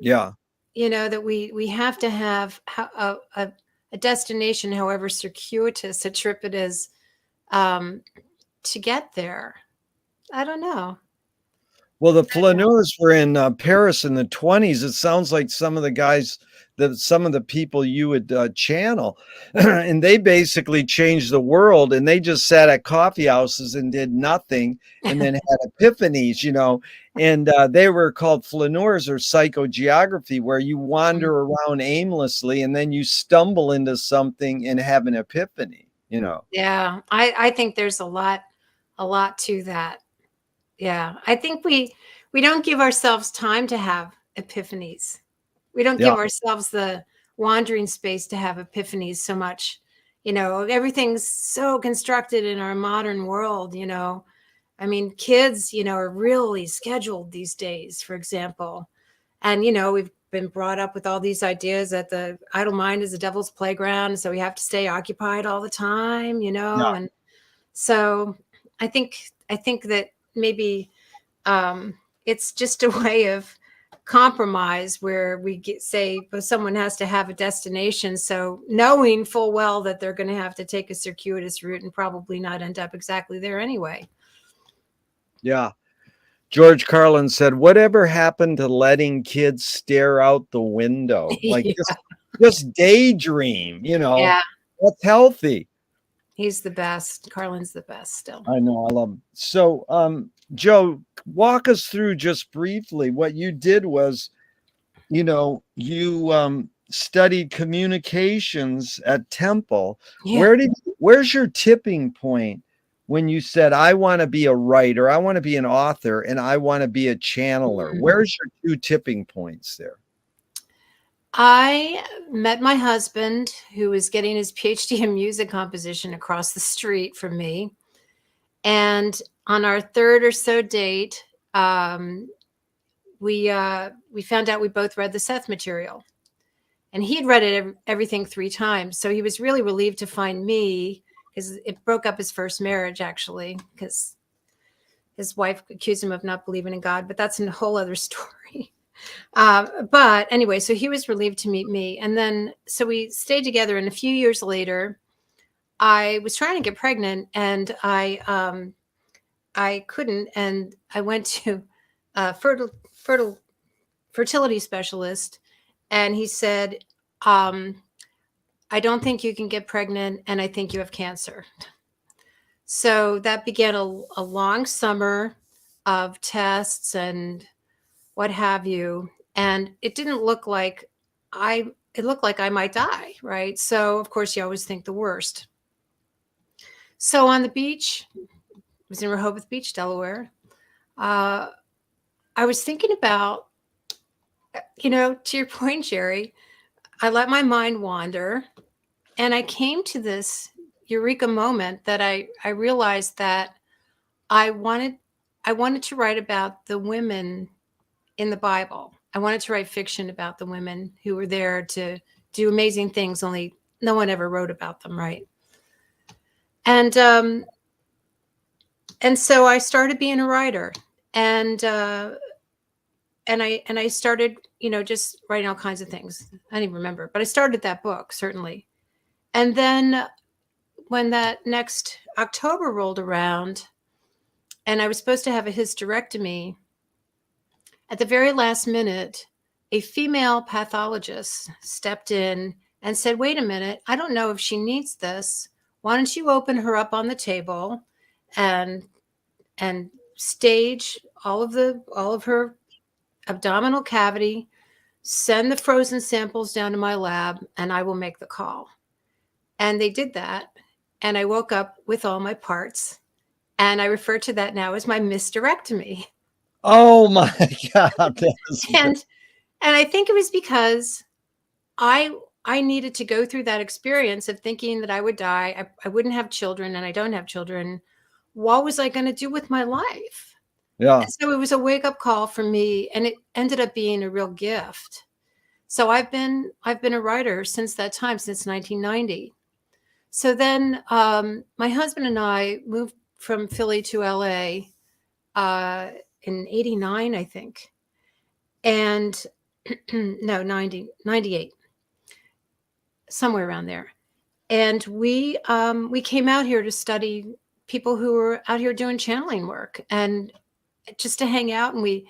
Yeah. That we have to have a destination, however circuitous a trip it is, to get there. I don't know. Well, the flaneurs were in Paris in the 1920s. It sounds like some of the guys, some of the people you would channel, and they basically changed the world, and they just sat at coffee houses and did nothing, and then had epiphanies, and they were called flaneurs, or psychogeography, where you wander around aimlessly and then you stumble into something and have an epiphany, Yeah, I think there's a lot to that. Yeah, I think we don't give ourselves time to have epiphanies. We don't give ourselves the wandering space to have epiphanies so much. Everything's so constructed in our modern world, I mean, kids, are really scheduled these days, for example. And, we've been brought up with all these ideas that the idle mind is the devil's playground. So we have to stay occupied all the time, and so I think that maybe it's just a way of compromise where we say, but someone has to have a destination. So knowing full well that they're going to have to take a circuitous route and probably not end up exactly there anyway. Yeah. George Carlin said, whatever happened to letting kids stare out the window? Like just daydream, Yeah. That's healthy. He's the best. Carlin's the best still. I know, I love him. So, Joe, walk us through just briefly what you did was, you studied communications at Temple. Yeah. Where's your tipping point when you said, I want to be a writer, I want to be an author, and I want to be a channeler? Where's your two tipping points there? I met my husband, who was getting his PhD in music composition across the street from me. And on our third or so date, we found out we both read the Seth material. And he had read it everything 3 times. So he was really relieved to find me, because it broke up his first marriage, actually, because his wife accused him of not believing in God. But that's a whole other story. But anyway, so he was relieved to meet me. And then, so we stayed together. And a few years later, I was trying to get pregnant, and I couldn't. And I went to a fertility specialist. And he said, I don't think you can get pregnant, and I think you have cancer. So that began a long summer of tests and what have you. And it didn't look like it looked like I might die, right? So of course you always think the worst. So on the beach, I was in Rehoboth Beach, Delaware. I was thinking about, to your point, Jerry, I let my mind wander, and I came to this eureka moment that I realized that I wanted to write about the women in the Bible. I wanted to write fiction about the women who were there to do amazing things, only no one ever wrote about them, right? And so I started being a writer, and I started, just writing all kinds of things. I don't even remember, but I started that book, certainly. And then when that next October rolled around and I was supposed to have a hysterectomy, at the very last minute, a female pathologist stepped in and said, wait a minute, I don't know if she needs this. Why don't you open her up on the table and stage all of her abdominal cavity, send the frozen samples down to my lab, and I will make the call. And they did that. And I woke up with all my parts. And I refer to that now as my mysterectomy. Oh my God. And I think it was because I needed to go through that experience of thinking that I would die. I wouldn't have children, and I don't have children. What was I going to do with my life? Yeah. And so it was a wake-up call for me, and it ended up being a real gift. So I've been a writer since that time, since 1990. So then my husband and I moved from Philly to LA in 89, I think. And no, 98, somewhere around there. And we came out here to study people who were out here doing channeling work, and just to hang out. And we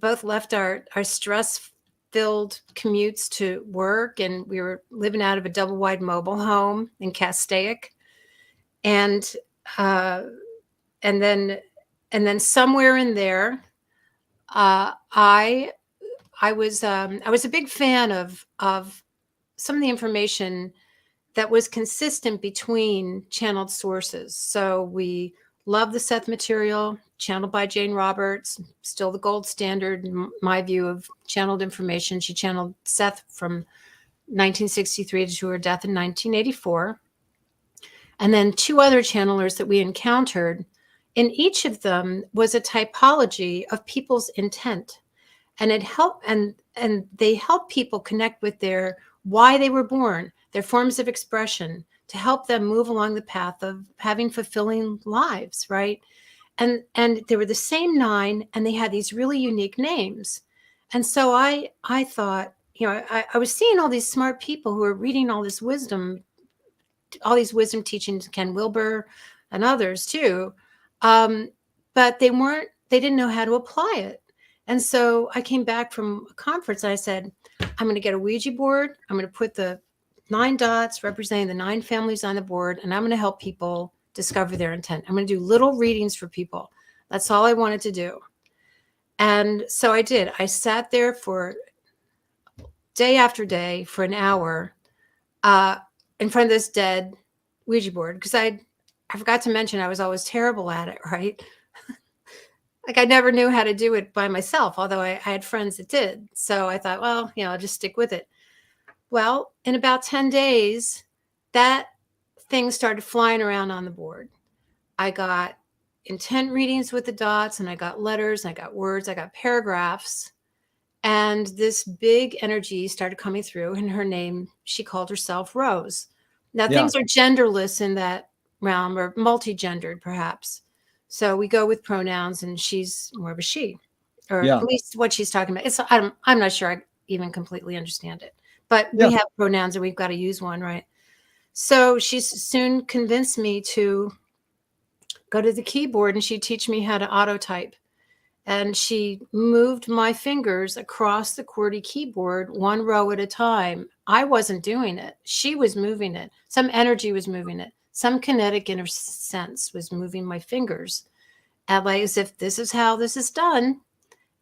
both left our stress-filled commutes to work, and we were living out of a double-wide mobile home in Castaic. And then somewhere in there, I was a big fan of some of the information that was consistent between channeled sources. So we love the Seth material, channeled by Jane Roberts, still the gold standard in my view of channeled information. She channeled Seth from 1963 to her death in 1984. And then 2 other channelers that we encountered. In each of them was a typology of people's intent. And it helped, and they help people connect with their why they were born, their forms of expression, to help them move along the path of having fulfilling lives, right? And they were the same 9, and they had these really unique names. And so I thought, I was seeing all these smart people who were reading all this wisdom, all these wisdom teachings, Ken Wilber and others too, but they didn't know how to apply it. And so I came back from a conference and I said, I'm going to get a Ouija board. I'm going to put the 9 dots representing the 9 families on the board, and I'm going to help people discover their intent. I'm going to do little readings for people. That's all I wanted to do. And so I did. I sat there for day after day for an hour in front of this dead Ouija board, because I forgot to mention I was always terrible at it, right? Like I never knew how to do it by myself, although I had friends that did. So I thought, well, I'll just stick with it. Well, in about 10 days, that thing started flying around on the board. I got intent readings with the dots, and I got letters, and I got words, I got paragraphs. And this big energy started coming through, and her name, she called herself Rose. Now, things are genderless in that realm, or multi-gendered, perhaps. So we go with pronouns, and she's more of a she, or at least what she's talking about. I'm not sure I even completely understand it, but we have pronouns, and we've got to use one, right? So she soon convinced me to go to the keyboard, and she'd teach me how to auto type. And she moved my fingers across the QWERTY keyboard 1 row at a time. I wasn't doing it. She was moving it. Some energy was moving it. Some kinetic inner sense was moving my fingers. And like as if this is how this is done.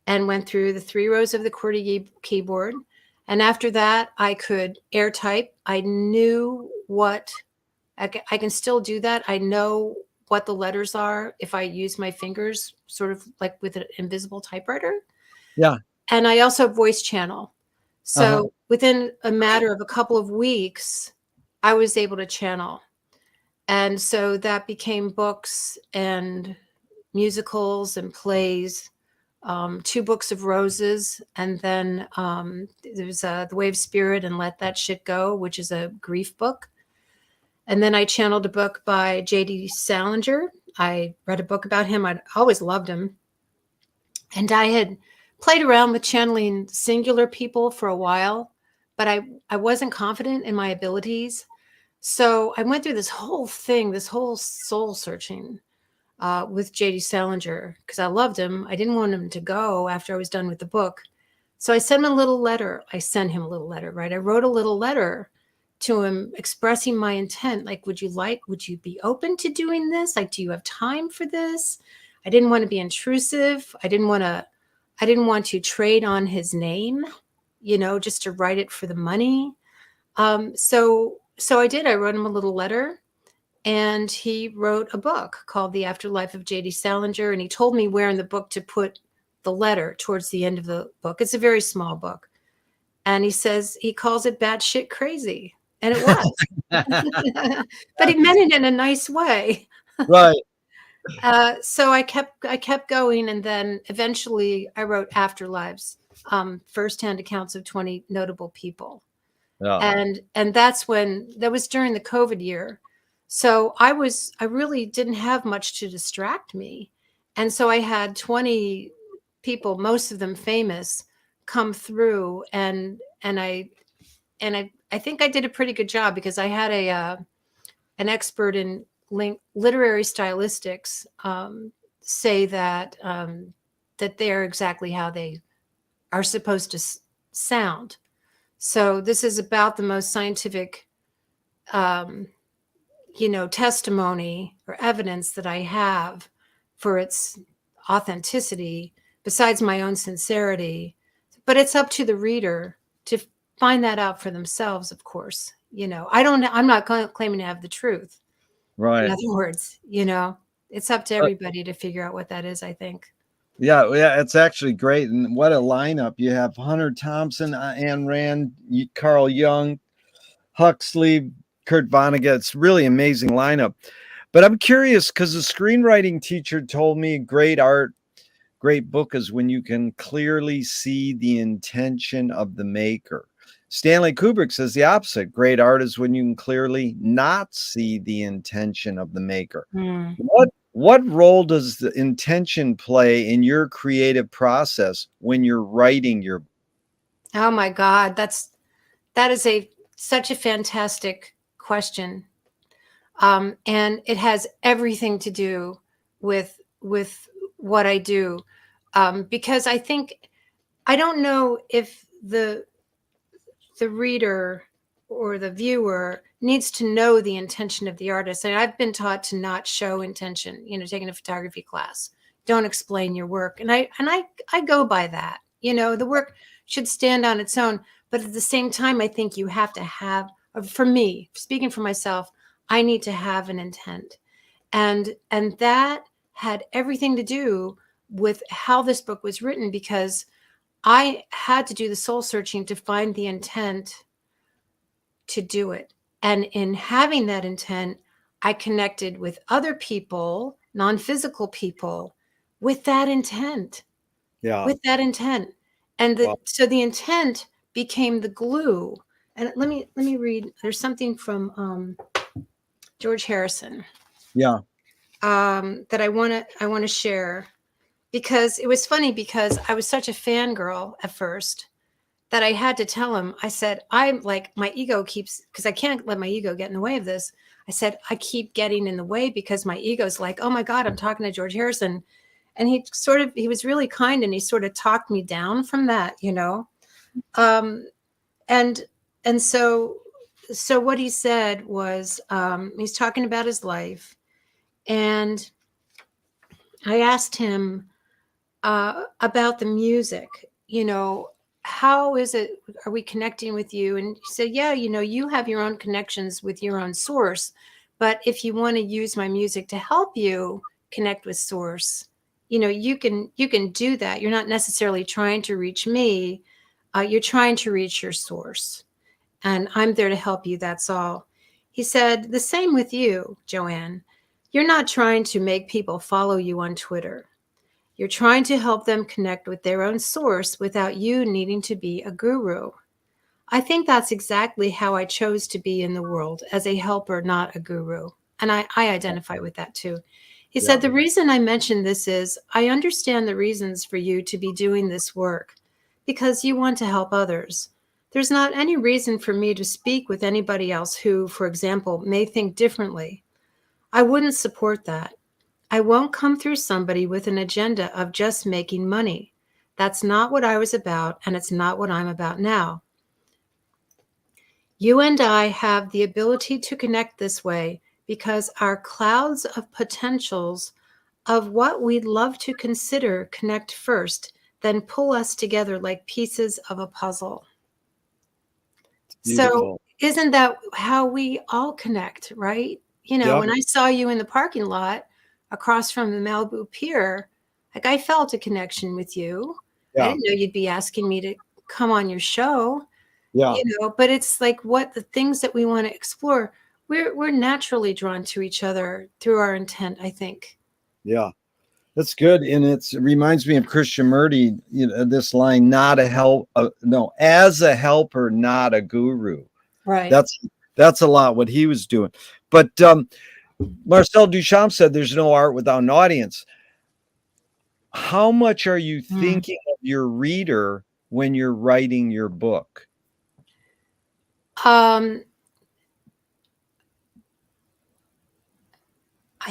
And went through the 3 rows of the QWERTY keyboard. And after that, I could air type. I knew what, I can still do that. I know what the letters are if I use my fingers, sort of like with an invisible typewriter. Yeah. And I also voice channel. So within a matter of a couple of weeks, I was able to channel. And so that became books and musicals and plays, 2 books of roses. And then there's The Way of Spirit and Let That Shit Go, which is a grief book. And then I channeled a book by J.D. Salinger. I read a book about him. I'd always loved him. And I had played around with channeling singular people for a while, but I wasn't confident in my abilities. So I went through this whole thing, this whole soul searching with J.D. Salinger, because I loved him. I didn't want him to go after I was done with the book. So I sent him a little letter. Right? I wrote a little letter to him expressing my intent. Like, would you be open to doing this? Like, do you have time for this? I didn't want to be intrusive. I didn't want to trade on his name, just to write it for the money. So I did. I wrote him a little letter, and he wrote a book called The Afterlife of J.D. Salinger. And he told me where in the book to put the letter towards the end of the book. It's a very small book. And he calls it batshit crazy. And it was, but he meant it in a nice way. Right. So I kept going. And then eventually I wrote Afterlives, firsthand accounts of 20 notable people. Yeah. And that was during the COVID year. So I really didn't have much to distract me. And so I had 20 people, most of them famous, come through, and I think I did a pretty good job, because I had an expert in literary stylistics say that they're exactly how they are supposed to sound. So this is about the most scientific, testimony or evidence that I have for its authenticity, besides my own sincerity. But it's up to the reader to find that out for themselves, of course. I'm not claiming to have the truth. Right. In other words, it's up to everybody to figure out what that is, I think. Yeah, it's actually great. And what a lineup. You have Hunter Thompson, Ayn Rand, Carl Jung, Huxley, Kurt Vonnegut. It's really amazing lineup. But I'm curious, because the screenwriting teacher told me great book is when you can clearly see the intention of the maker. Stanley Kubrick says the opposite. Great art is when you can clearly not see the intention of the maker. What role does the intention play in your creative process when you're writing your book? Oh my God, that is such a fantastic question. And it has everything to do with what I do. Because I don't know if the reader or the viewer needs to know the intention of the artist. And I've been taught to not show intention, taking a photography class. Don't explain your work. And I go by that. The work should stand on its own. But at the same time, I think you have to have, for me, speaking for myself, I need to have an intent. And that had everything to do with how this book was written, because I had to do the soul searching to find the intent to do it. And in having that intent, I connected with other people, non-physical people, with that intent. Yeah. With that intent. And so the intent became the glue. And let me read. There's something from George Harrison. Yeah. That I want to share, because it was funny, because I was such a fangirl at first that I had to tell him. I said, I'm like, my ego keeps, because I can't let my ego get in the way of this. I said, I keep getting in the way because my ego's like, oh my God, I'm talking to George Harrison. And he was really kind, and he sort of talked me down from that, and so what he said was, he's talking about his life. And I asked him about the music, how is it, are we connecting with you? And he said, yeah, you have your own connections with your own source. But if you want to use my music to help you connect with source, you can do that. You're not necessarily trying to reach me. You're trying to reach your source. And I'm there to help you. That's all. He said, the same with you, Joanne. You're not trying to make people follow you on Twitter. You're trying to help them connect with their own source without you needing to be a guru. I think that's exactly how I chose to be in the world, as a helper, not a guru. And I identify with that too. He said, the reason I mentioned this is I understand the reasons for you to be doing this work, because you want to help others. There's not any reason for me to speak with anybody else who, for example, may think differently. I wouldn't support that. I won't come through somebody with an agenda of just making money. That's not what I was about, and it's not what I'm about now. You and I have the ability to connect this way because our clouds of potentials of what we'd love to consider connect first, then pull us together like pieces of a puzzle. Beautiful. So isn't that how we all connect, right? When I saw you in the parking lot across from the Malibu Pier, like, I felt a connection with you. I didn't know you'd be asking me to come on your show. But it's like, what the things that we want to explore, we're naturally drawn to each other through our intent, I think. Yeah, that's good. And it reminds me of Krishnamurti, this line, not a help, no, as a helper, not a guru. Right. That's a lot what he was doing. But Marcel Duchamp said there's no art without an audience. How much are you thinking of your reader when you're writing your book? I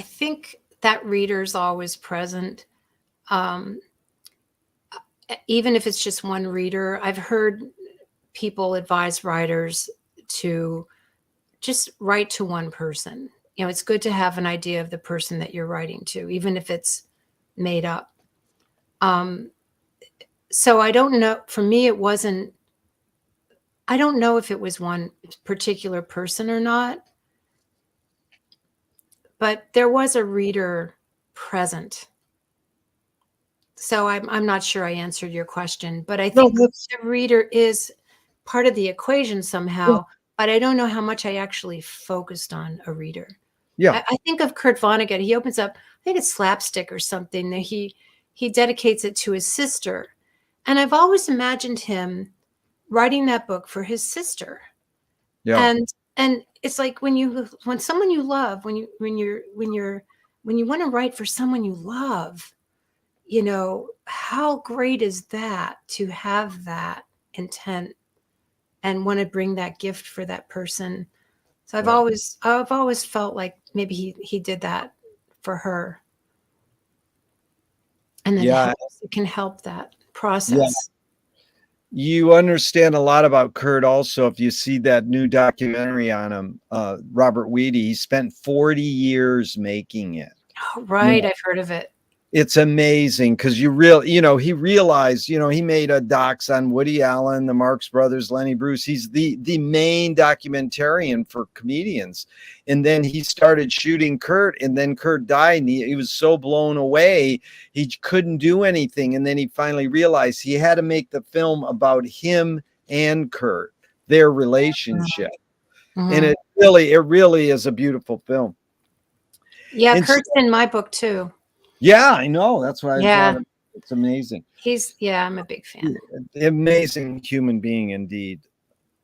think that reader's always present. Even if it's just one reader, I've heard people advise writers to just write to one person. It's good to have an idea of the person that you're writing to, even if it's made up. So I don't know. For me, it wasn't, I don't know if it was one particular person or not, but there was a reader present. So I'm not sure I answered your question, but I think the reader is part of the equation somehow, but I don't know how much I actually focused on a reader. Yeah. I think of Kurt Vonnegut. He opens up, I think it's Slapstick or something, that he dedicates it to his sister. And I've always imagined him writing that book for his sister. Yeah. And it's like when someone you love, when you want to write for someone you love, how great is that to have that intent and want to bring that gift for that person. So I've always felt like maybe he did that for her. And then it can help that process. you understand a lot about Kurt also if you see that new documentary on him, Robert Weedy. He spent 40 years making it. Oh, right. I've heard of it. It's amazing because he realized, he made a docs on Woody Allen, the Marx Brothers, Lenny Bruce. He's the main documentarian for comedians. And then he started shooting Kurt, and then Kurt died, and he was so blown away, he couldn't do anything. And then he finally realized he had to make the film about him and Kurt, their relationship. Mm-hmm. And it really is a beautiful film. Yeah, and Kurt's in my book too. Yeah, I know. That's why I thought it's amazing. I'm a big fan. Amazing human being indeed.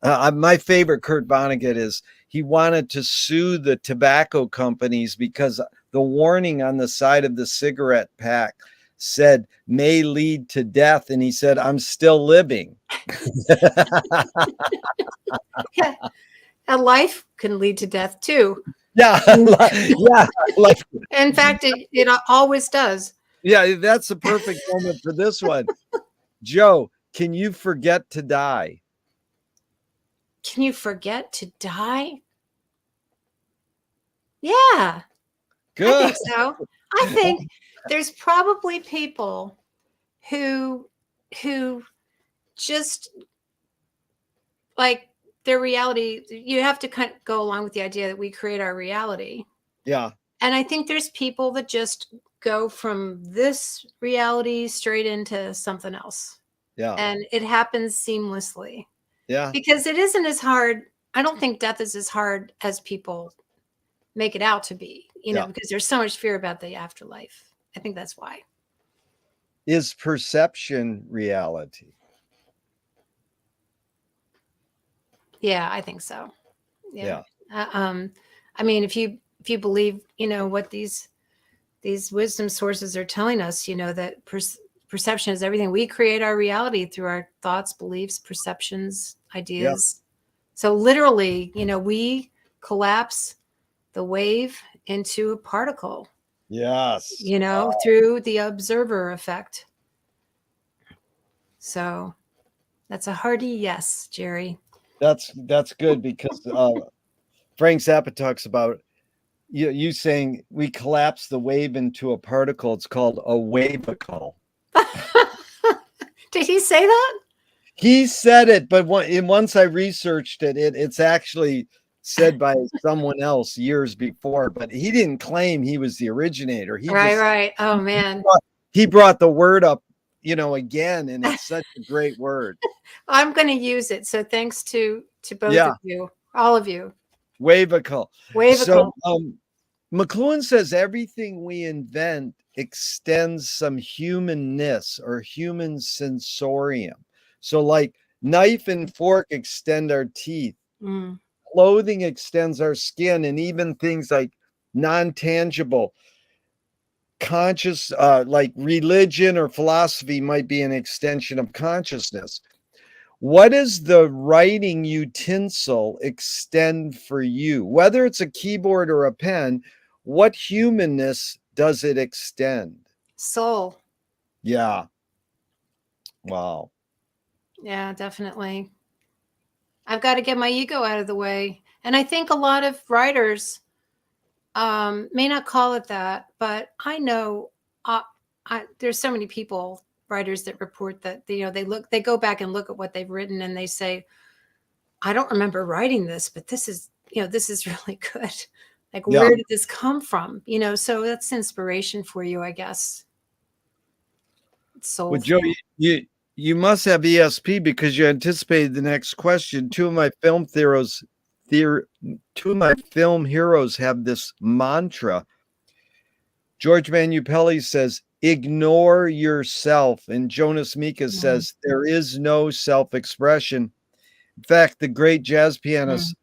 My favorite Kurt Vonnegut is he wanted to sue the tobacco companies because the warning on the side of the cigarette pack said may lead to death. And he said, I'm still living. Yeah. A life can lead to death too. Yeah. Yeah. In fact, it always does. Yeah, that's the perfect moment for this one. Joe, can you forget to die? Can you forget to die? Yeah. Good. I think so. I think there's probably people who just like their reality. You have to kind of go along with the idea that we create our reality. Yeah. And I think there's people that just go from this reality straight into something else. Yeah. And it happens seamlessly. Yeah. Because it isn't as hard. I don't think death is as hard as people make it out to be, because there's so much fear about the afterlife. I think that's why. Is perception reality? Yeah, I think so. Yeah. I mean, if you believe, what these wisdom sources are telling us, that perception is everything. We create our reality through our thoughts, beliefs, perceptions, ideas. Yeah. So literally, we collapse the wave into a particle. Yes. Through the observer effect. So that's a hearty yes, Jerry. That's good because Frank Zappa talks about you saying we collapse the wave into a particle. It's called a wavicle. Did he say that? He said it, but once I researched it, it's actually said by someone else years before, but he didn't claim he was the originator. Right. Oh man. He brought the word up, again, and it's such a great word. I'm going to use it. So thanks to both of you, all of you. Wavicle. So, McLuhan says everything we invent extends some humanness or human sensorium. So like knife and fork extend our teeth. Clothing extends our skin, and even things like non-tangible conscious, like religion or philosophy might be an extension of consciousness. What does the writing utensil extend for you? Whether it's a keyboard or a pen, what humanness does it extend? Soul. Yeah. Wow. Yeah, definitely. I've got to get my ego out of the way. And I think a lot of writers may not call it that, but I know there's so many people, writers, that report that, they go back and look at what they've written and they say, I don't remember writing this, but this is really good. Like, where did this come from? So that's inspiration for you, I guess. Soul. Well, Joe, you must have ESP because you anticipated the next question. Two of my film heroes have this mantra. George Manupelli says, ignore yourself. And Jonas Mekas says, there is no self-expression. In fact, the great jazz pianist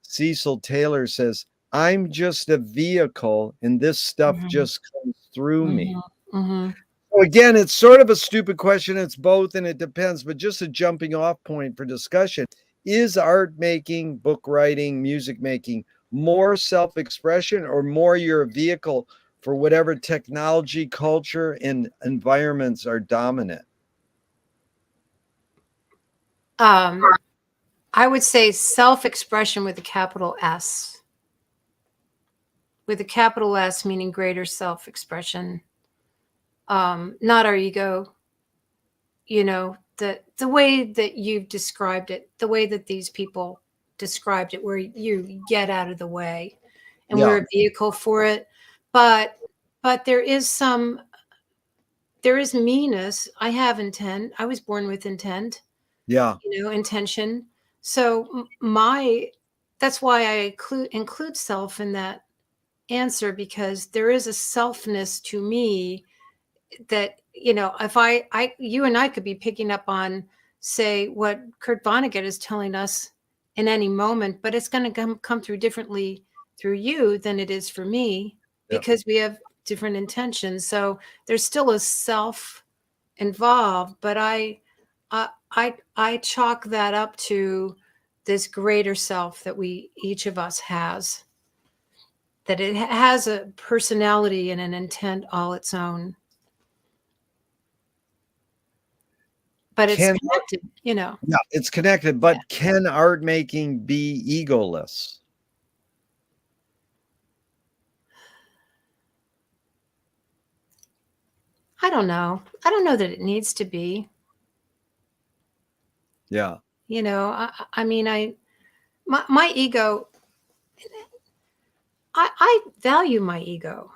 Cecil Taylor says, I'm just a vehicle and this stuff just comes through me. So again, it's sort of a stupid question. It's both, and it depends, but just a jumping off point for discussion. Is art making, book writing, music making more self-expression, or more you're a vehicle for whatever technology, culture, and environments are dominant? I would say self-expression with a capital S. With a capital S, meaning greater self-expression. Not our ego, the way that you've described it, the way that these people described it, where you get out of the way and Yeah. we're a vehicle for it. But there is meanness. I have intent. I was born with intent, Yeah. intention. So that's why I include self in that answer, because there is a selfness to me that, if you and I could be picking up on, say, what Kurt Vonnegut is telling us in any moment, but it's going to come through differently through you than it is for me, because we have different intentions. So there's still a self involved, but I chalk that up to this greater self that each of us has, that it has a personality and an intent all its own. But it's connected, Yeah, it's connected. But can art making be egoless? I don't know. I don't know that it needs to be. Yeah. I mean, my ego, I value my ego.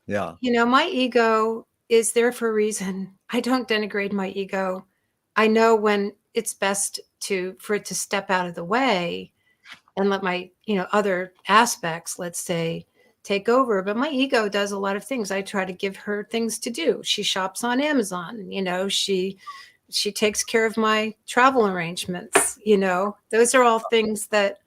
Yeah. My ego is there for a reason. I don't denigrate my ego. I know when it's best for it to step out of the way and let my, other aspects, let's say, take over. But my ego does a lot of things. I try to give her things to do. She shops on Amazon, she takes care of my travel arrangements, those are all things that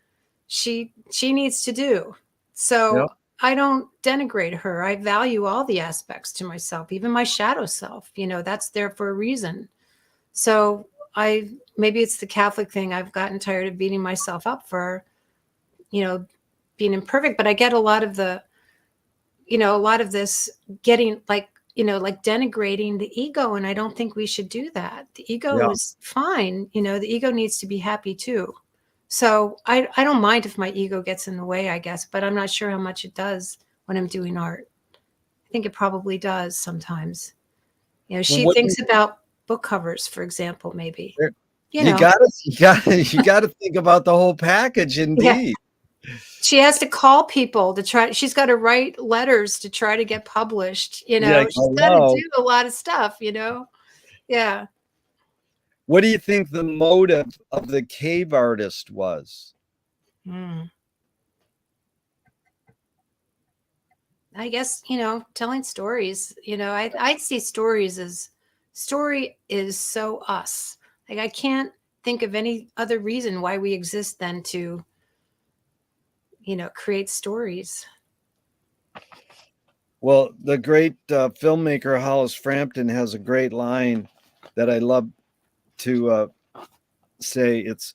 she needs to do. So I don't denigrate her. I value all the aspects to myself, even my shadow self, that's there for a reason. So maybe it's the Catholic thing. I've gotten tired of beating myself up for, being imperfect, but I get a lot of this getting like denigrating the ego. And I don't think we should do that. The ego is fine. The ego needs to be happy too. So I don't mind if my ego gets in the way, I guess, but I'm not sure how much it does when I'm doing art. I think it probably does sometimes. She thinks about book covers, for example, maybe. You gotta think about the whole package, indeed. She has to call people she's got to write letters to try to get published, she's got to do a lot of stuff, Yeah. What do you think the motive of the cave artist was? I guess, telling stories, I see story is so us. Like, I can't think of any other reason why we exist than to, create stories. Well, the great filmmaker Hollis Frampton has a great line that I love to say. It's,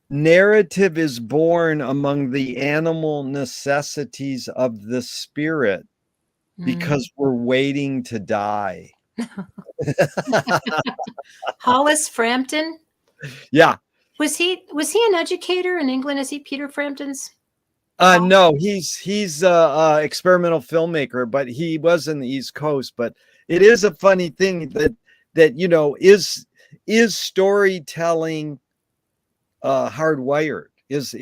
narrative is born among the animal necessities of the spirit because we're waiting to die. Hollis Frampton? Yeah. Was he an educator in England? Is he Peter Frampton's? No, he's a experimental filmmaker, but he was in the East Coast. But it is a funny thing that is storytelling hardwired? Is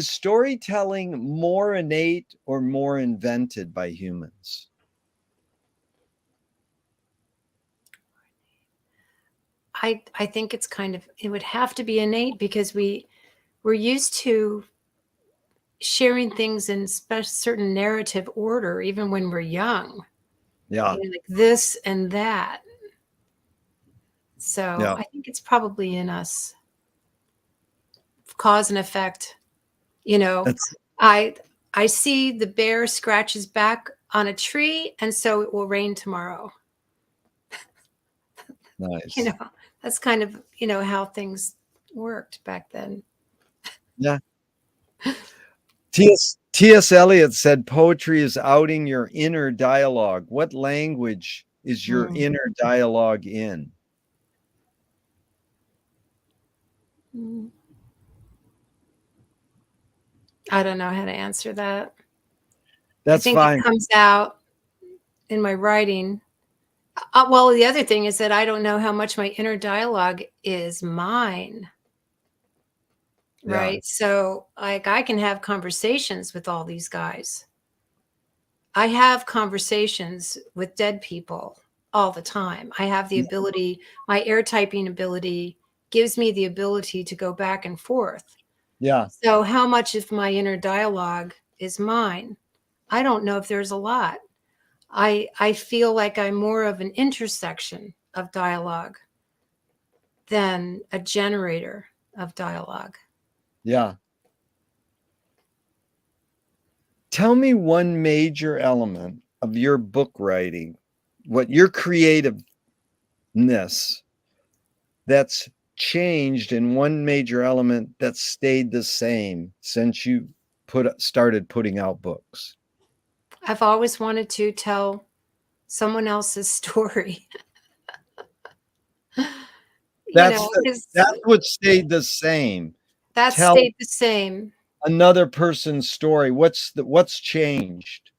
storytelling more innate or more invented by humans? I think it would have to be innate, because we're used to sharing things in certain narrative order, even when we're young. Yeah. Like this and that. So I think it's probably in us. Cause and effect. I see the bear scratch his back on a tree, and so it will rain tomorrow. Nice. That's kind of, how things worked back then. Yeah. T.S. Eliot said poetry is outing your inner dialogue. What language is your inner dialogue in? I don't know how to answer that. That's I think fine. it comes out in my writing. Well, the other thing is that I don't know how much my inner dialogue is mine. Yeah. Right. So, like, I can have conversations with all these guys. I have conversations with dead people all the time. I have the ability, my air typing ability gives me the ability to go back and forth. Yeah. So, how much of my inner dialogue is mine? I don't know if there's a lot. I feel like I'm more of an intersection of dialogue than a generator of dialogue. Yeah. Tell me one major element of your book writing, what your creativeness that's changed, and one major element that's stayed the same since you started putting out books. I've always wanted to tell someone else's story. You know, That's what stayed the same. that Tell stayed the same. another person's story. What's changed?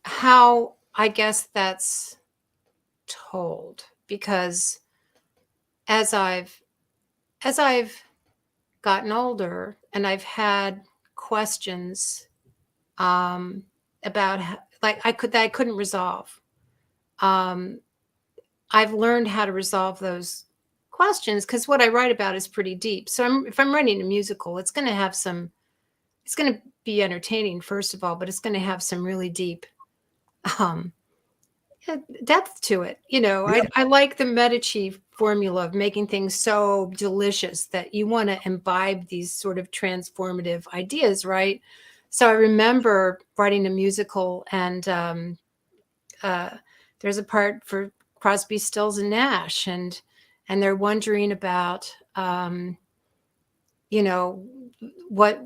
How I guess that's told, because as I've as I've gotten older and I've had questions about like that I couldn't resolve. Um, I've learned how to resolve those questions because what I write about is pretty deep. So if I'm writing a musical, it's going to have some. It's going to be entertaining, first of all, but it's going to have some really deep um, depth to it. You know, Yeah. I like the Medici formula of making things so delicious that you want to imbibe these sort of transformative ideas, right? So I remember writing a musical, and uh, there's a part for Crosby, Stills, and Nash, and they're wondering about, you know, what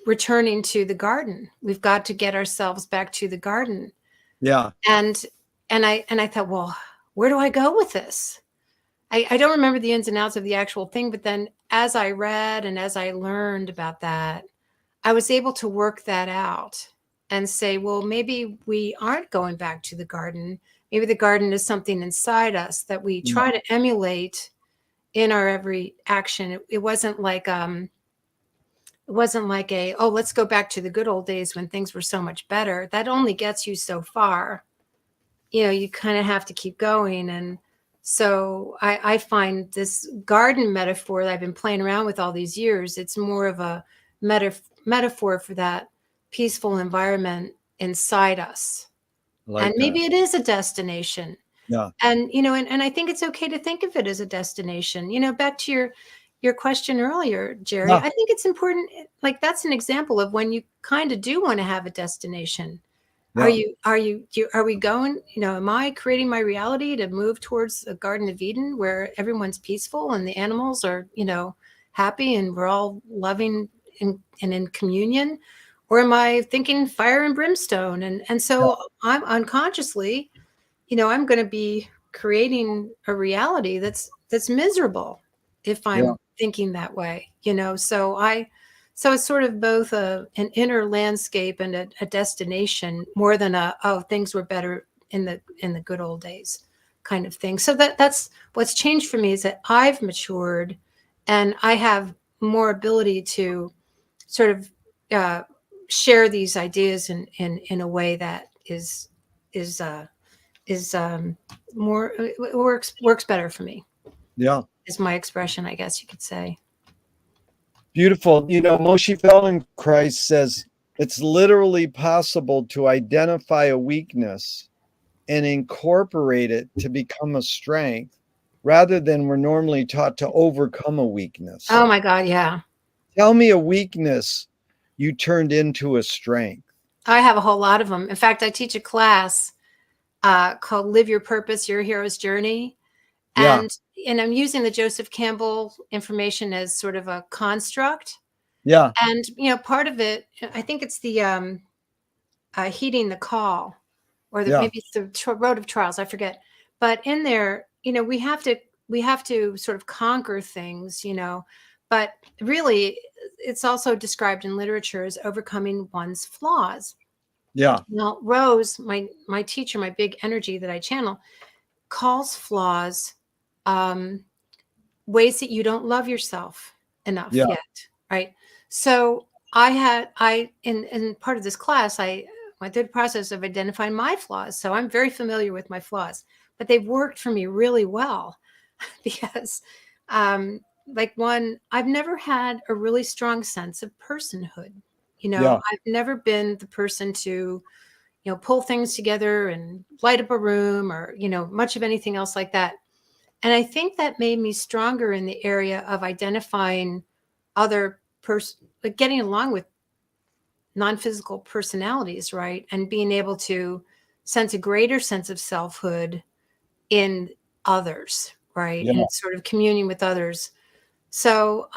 returning to the garden. We've got to get ourselves back to the garden. Yeah. And I thought, well, where do I go with this? I don't remember the ins and outs of the actual thing, but then as I read and as I learned about that, I was able to work that out and say, well, maybe we aren't going back to the garden. Maybe the garden is something inside us that we Yeah. try to emulate in our every action. It wasn't like oh, let's go back to the good old days when things were so much better. That only gets you so far. You know, you kind of have to keep going. And so I find this garden metaphor that I've been playing around with all these years, it's more of a metaphor for that peaceful environment inside us. Like And that. maybe it is a destination. Yeah. And, you know, and I think it's okay to think of it as a destination. You know, back to your question earlier, Jerry, Yeah. I think it's important. Like, that's an example of when you kind of do want to have a destination. Are Yeah. are we going, you know, am I creating my reality to move towards a Garden of Eden where everyone's peaceful and the animals are, you know, happy and we're all loving and in communion? Or am I thinking fire and brimstone? And Yeah. so I'm unconsciously, you know, I'm going to be creating a reality that's miserable if Yeah. I'm thinking that way, you know. So it's sort of both an inner landscape and a destination more than oh, things were better in the good old days kind of thing. So that's what's changed for me, is that I've matured and I have more ability to sort of share these ideas in a way that is is more it works better for me, Yeah. is my expression, I guess you could say. Beautiful. You know, Moshe Feldenkrais says it's literally possible to identify a weakness and incorporate it to become a strength rather than we're normally taught to overcome a weakness. Oh my God, yeah. Tell me a weakness you turned into a strength. I have a whole lot of them. In fact, I teach a class called Live Your Purpose, Your Hero's Journey. Yeah. And I'm using the Joseph Campbell information as sort of a construct. Yeah. And, you know, part of it, I think it's the heeding the call, or Yeah. maybe it's the road of trials, I forget. But in there, you know, we have to we have to sort of conquer things, but really it's also described in literature as overcoming one's flaws. Yeah. Now, Rose, my teacher, my big energy that I channel, calls flaws ways that you don't love yourself enough Yeah. yet, right? So in part of this class, I went through the process of identifying my flaws. So I'm very familiar with my flaws, but they've worked for me really well because, like one, I've never had a really strong sense of personhood. Yeah. I've never been the person to, pull things together and light up a room or, much of anything else like that. And I think that made me stronger in the area of identifying other like getting along with non-physical personalities, right? And being able to sense a greater sense of selfhood in others, right? Yeah. And sort of communing with others. So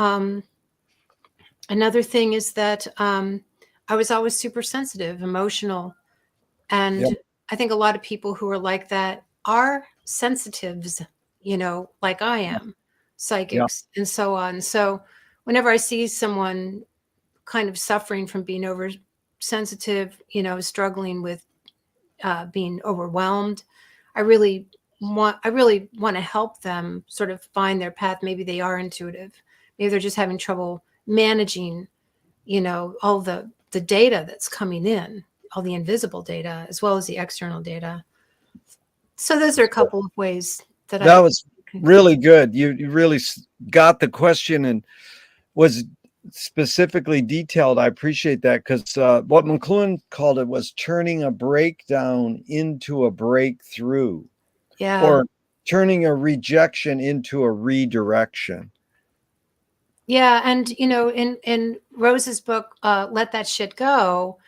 another thing is that I was always super sensitive, emotional. Yeah. And I think a lot of people who are like that are sensitives, like I am, Yeah. psychics and so on. So whenever I see someone kind of suffering from being oversensitive, struggling with being overwhelmed, I really want to help them sort of find their path. Maybe they are intuitive. Maybe they're just having trouble managing, all the data that's coming in, all the invisible data as well as the external data. So those are a couple of ways that That I was can. really good. You really got the question and was specifically detailed. I appreciate that because what McLuhan called it was turning a breakdown into a breakthrough, Yeah. or turning a rejection into a redirection. Yeah. And, in Rose's book, Let That Shit Go,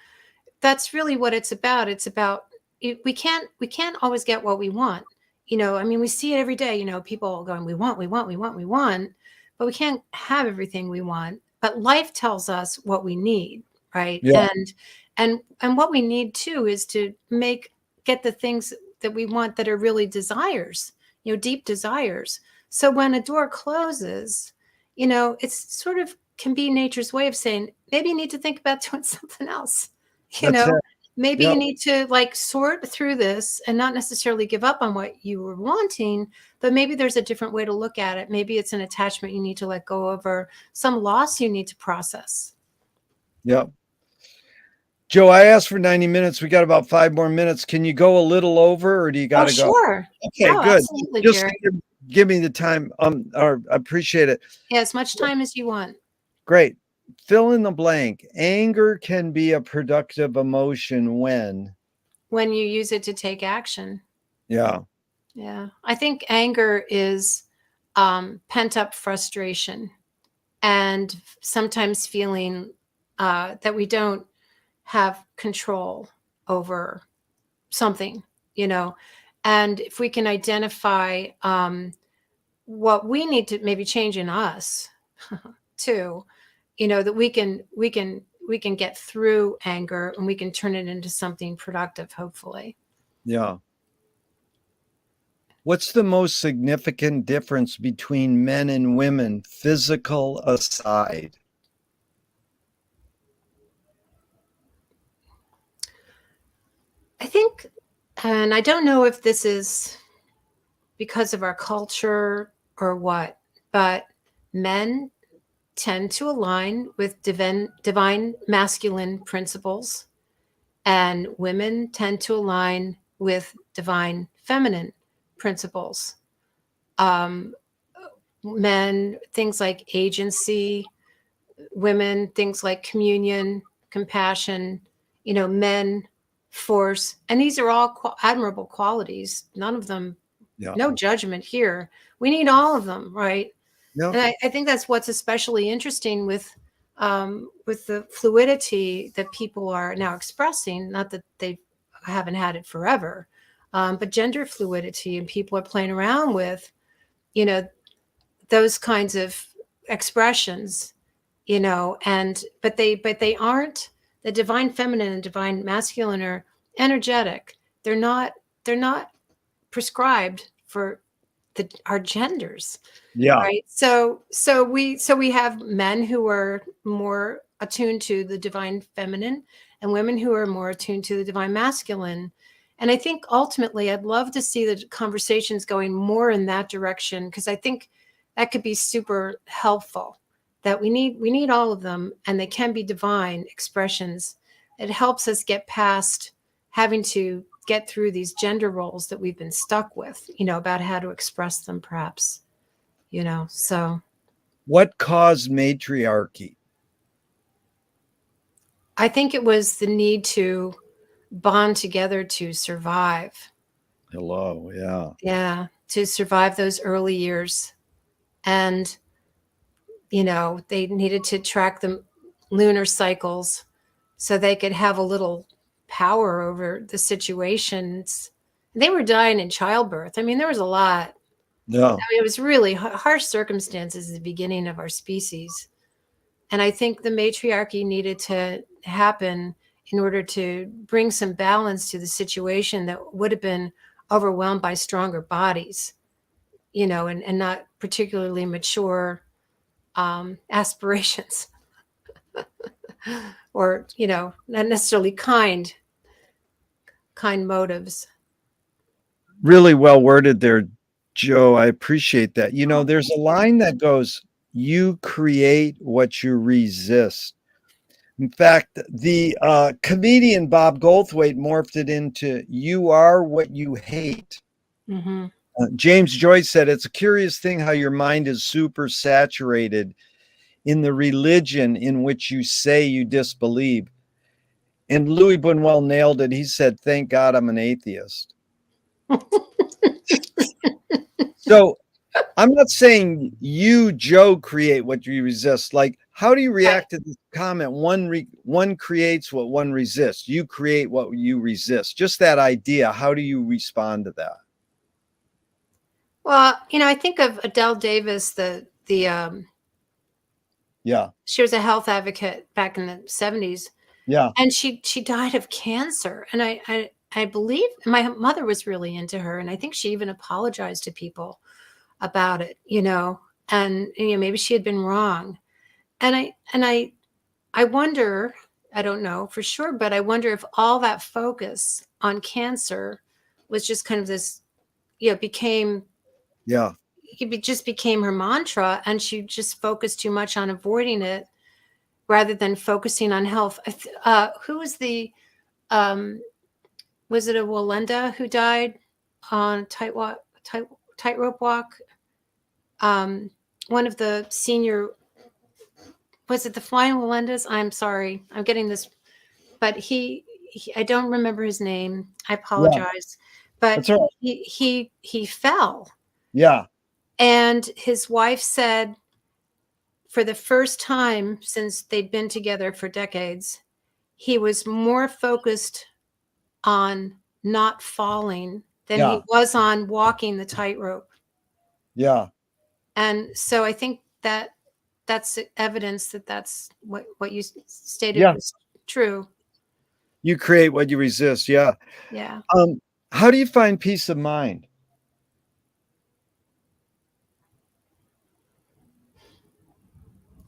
that's really what it's about. It's about we can't always get what we want. I mean, we see it every day, people going, we want, we want, we want, we want, but we can't have everything we want. But life tells us what we need, right? Yeah. And what we need too is to get the things that we want that are really desires, deep desires. So when a door closes, it's sort of can be nature's way of saying, maybe you need to think about doing something else. you That's it. know maybe Yep. you need to like sort through this and not necessarily give up on what you were wanting, but maybe there's a different way to look at it. Maybe it's an attachment you need to let go of, or some loss you need to process. Yep. Joe, I asked for 90 minutes. We got about 5 more minutes. Can you go a little over or do you got Oh, to go? sure. Okay, Oh, good. absolutely, Just to Jerry. give me the time. Or I appreciate it. Yeah, as much time as you want. Great. Fill in the blank. Anger can be a productive emotion When you use it to take action. yeah. Yeah, I think anger is pent up frustration, and sometimes feeling that we don't have control over something, and if we can identify what we need to maybe change in us too, that we can get through anger and we can turn it into something productive, hopefully. Yeah. What's the most significant difference between men and women, physical aside? I think, and I don't know if this is because of our culture or what, but men tend to align with divine masculine principles, and women tend to align with divine feminine principles. Um, Men, things like agency; women, things like communion, compassion; men, force. And these are all admirable qualities. None of them, Yeah. no judgment here. We need all of them, right? Yeah. And I think that's what's especially interesting with the fluidity that people are now expressing. Not that they haven't had it forever, but gender fluidity, and people are playing around with, you know, those kinds of expressions, and but they aren't. The divine feminine and divine masculine are energetic. They're not prescribed for our genders, Yeah. right? So we have men who are more attuned to the divine feminine and women who are more attuned to the divine masculine. And I think ultimately I'd love to see the conversations going more in that direction, because I think that could be super helpful. That we need all of them, and they can be divine expressions. It helps us get past having to get through these gender roles that we've been stuck with, about how to express them, perhaps, so What caused matriarchy? I think it was the need to bond together to survive. Hello. Yeah. Yeah, to survive those early years. And, they needed to track the lunar cycles so they could have a little power over the situations. They were dying in childbirth. I mean, there was a lot. Yeah. It was really harsh circumstances at the beginning of our species. And I think the matriarchy needed to happen in order to bring some balance to the situation that would have been overwhelmed by stronger bodies, and not particularly mature aspirations or, not necessarily kind motives. Really well worded there, Joe. I appreciate that. There's a Thank you. line that goes, "You create what you resist." In fact, the comedian Bob Goldthwait morphed it into, "You are what you hate." Mm-hmm. James Joyce said, "It's a curious thing how your mind is super saturated in the religion in which you say you disbelieve." And Louis Buñuel nailed it. He said, "Thank God I'm an atheist." So I'm not saying you, Joe, create what you resist. Like, how do you Right. react to this comment? One creates what one resists. You create what you resist. Just that idea. How do you respond to that? Well, I think of Adele Davis, Yeah. she was a health advocate back in the 70s, Yeah. and she died of cancer. And I believe my mother was really into her, and I think she even apologized to people about it, and maybe she had been wrong. And I wonder, I don't know for sure, but I wonder if all that focus on cancer was just kind of this, became Yeah. it just became her mantra, and she just focused too much on avoiding it rather than focusing on health. Who was the um, was it a Walenda who died on tightrope walk? Um, One of the senior, was it the Flying Walendas? I'm sorry, I'm getting this, but I don't remember his name. I Yeah. apologize, but That's right. he fell, Yeah. and his wife said, for the first time since they'd been together for decades, he was more focused on not falling than he Yeah. was on walking the tightrope. Yeah. And so I think that that's evidence that that's what you stated Yeah. was true. You create what you resist. Yeah. Yeah. Um, how do you find peace of mind?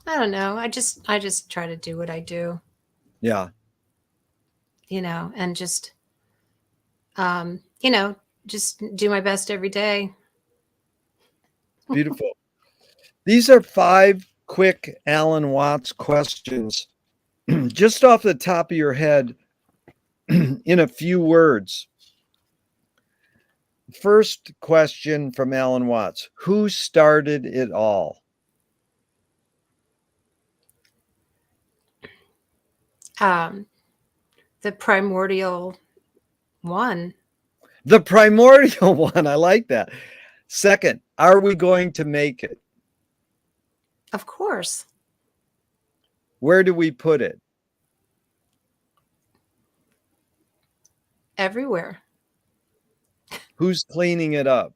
I don't know. I just try to do what I do, Yeah. and um, you know, just do my best every day. Beautiful. These are 5 quick Alan Watts questions, just off the top of your head, in a few words. First question from Alan Watts: who started it all? Um, the primordial one, The primordial one. I like that. Second, are we going to make it? of course, Where do we put it? everywhere. Who's cleaning it up?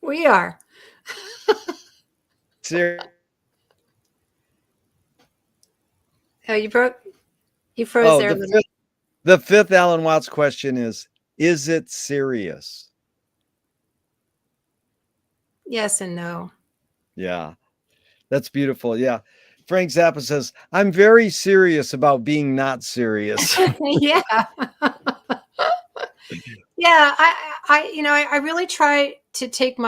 We are. Ser- Oh, you froze Oh, there a little. the fifth Alan Watts question is it serious? Yes and no. Yeah. That's beautiful. Yeah. Frank Zappa says, I'm very serious about being not serious. Yeah. Yeah, I really try to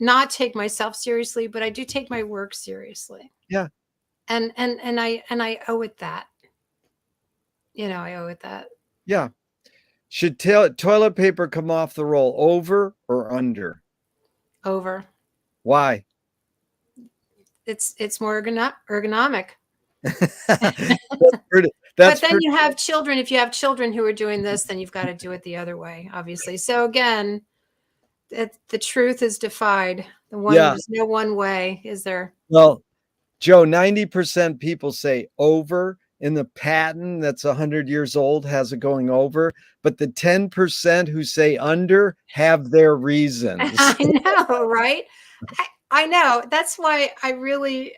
not take myself seriously, but I do take my work seriously. Yeah. And I owe it that. I owe it that. Yeah. Should toilet paper come off the roll over or under? Over. Why? It's more ergonomic. That's pretty. But That's then pretty. you have children. If you have children who are doing this, then you've got to do it the other way, obviously. So again, the truth is defied. Yeah. There's no one way, is there? Well, Joe, 90% people say over in the patent that's 100 years old has it going over, but the 10% who say under have their reasons. I know, right? I know. That's why I really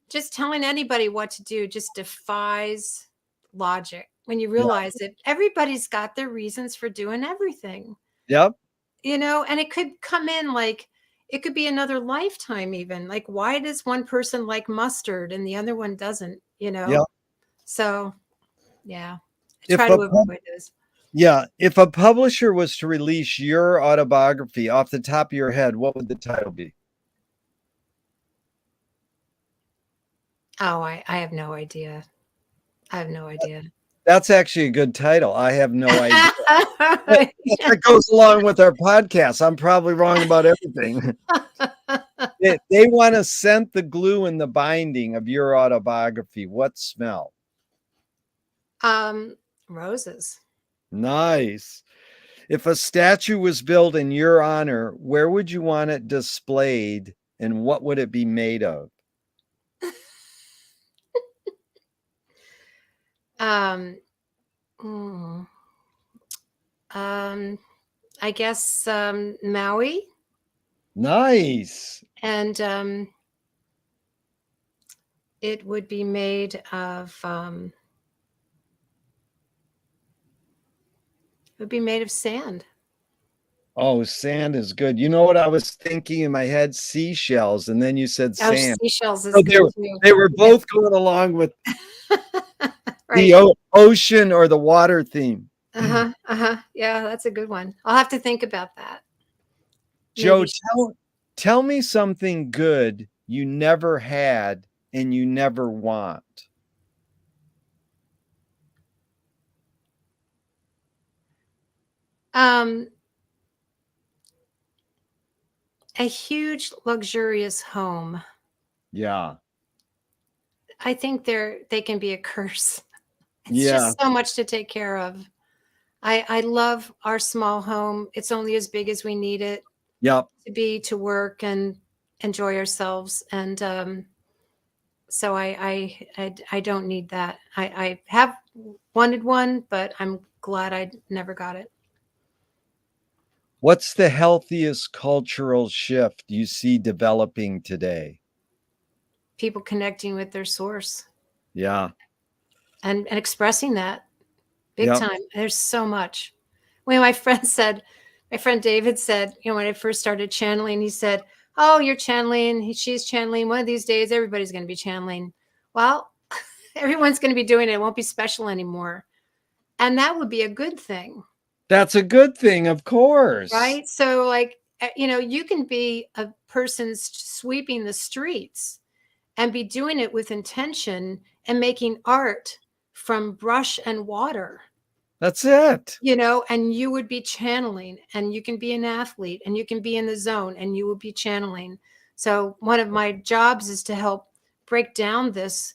just telling anybody what to do just defies logic when you Yeah. realize that everybody's got their reasons for doing everything, Yep. and it could come in like it could be another lifetime even. Like, why does one person like mustard and the other one doesn't, Yep. So, yeah, I If try a to avoid those. Yeah, if a publisher was to release your autobiography off the top of your head, what would the title be? Oh, I have no idea. I have no idea. That's actually a good title. I have no idea. Right. That goes along with our podcast. I'm probably wrong about everything. They want to scent the glue and the binding of your autobiography. What smell? Roses. Nice. If a statue was built in your honor, where would you want it displayed and what would it be made of? Um, mm, I guess Maui, Nice. and it would be made of sand. Oh, sand is good. You know what I was thinking in my head? Seashells, and then you said Oh, sand. seashells is So good too. they were both going along with Right. the ocean or the water theme. Yeah, that's a good one. I'll have to think about that. Joe, Maybe. tell me something good you never had and you never want. Um, a huge luxurious home. Yeah. I think they can be a curse. It's Yeah. just so much to take care of. I love our small home. It's only as big as we need it Yep. to work and enjoy ourselves. And so I don't need that. I have wanted one, but I'm glad I never got it. What's the healthiest cultural shift you see developing today? People connecting with their source Yeah. and expressing that big Yep. time. There's so much. When my friend David said, when I first started channeling, he said, "Oh, you're channeling. She's channeling. One of these days, everybody's going to be channeling." Well, everyone's going to be doing it. It won't be special anymore. And that would be a good thing. That's a good thing, of course. Right? So you can be a person sweeping the streets and be doing it with intention and making art from brush and water. That's it. And you would be channeling, and you can be an athlete, and you can be in the zone, and you will be channeling. So one of my jobs is to help break down this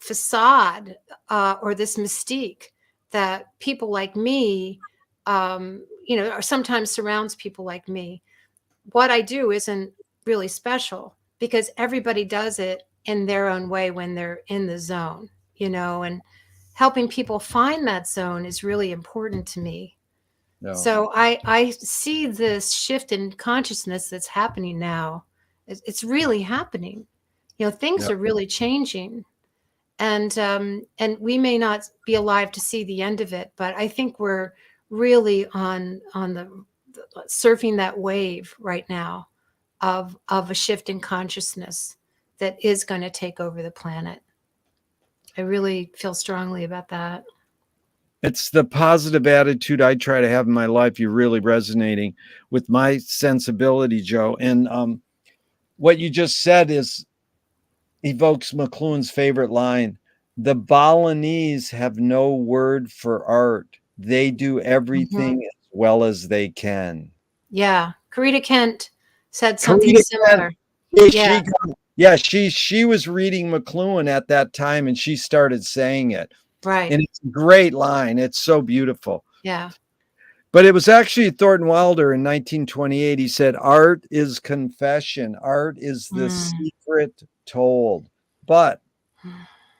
facade or this mystique that people like me, or sometimes surrounds people like me. What I do isn't really special because everybody does it in their own way when they're in the zone, and helping people find that zone is really important to me. No. So I see this shift in consciousness that's happening now. It's really happening. Things are really changing, and we may not be alive to see the end of it, but I think we're really on surfing that wave right now of a shift in consciousness that is going to take over the planet. I really feel strongly about that. It's the positive attitude I try to have in my life. You're really resonating with my sensibility, Joe. And what you just said evokes McLuhan's favorite line. The Balinese have no word for art. They do everything as well as they can. Yeah. Karita Kent said something Karita similar. Kent, she was reading McLuhan at that time and she started saying it. Right. And it's a great line. It's so beautiful. Yeah. But it was actually Thornton Wilder in 1928. He said, art is confession. Art is the secret told. But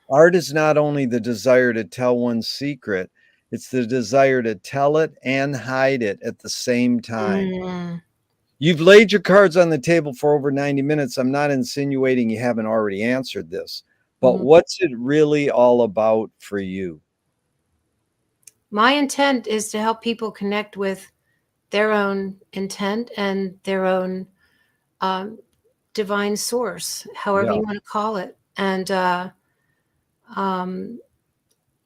art is not only the desire to tell one's secret, it's the desire to tell it and hide it at the same time. You've laid your cards on the table for over 90 minutes. I'm not insinuating you haven't already answered this, but what's it really all about for you? My intent is to help people connect with their own intent and their own divine source, however you want to call it. And,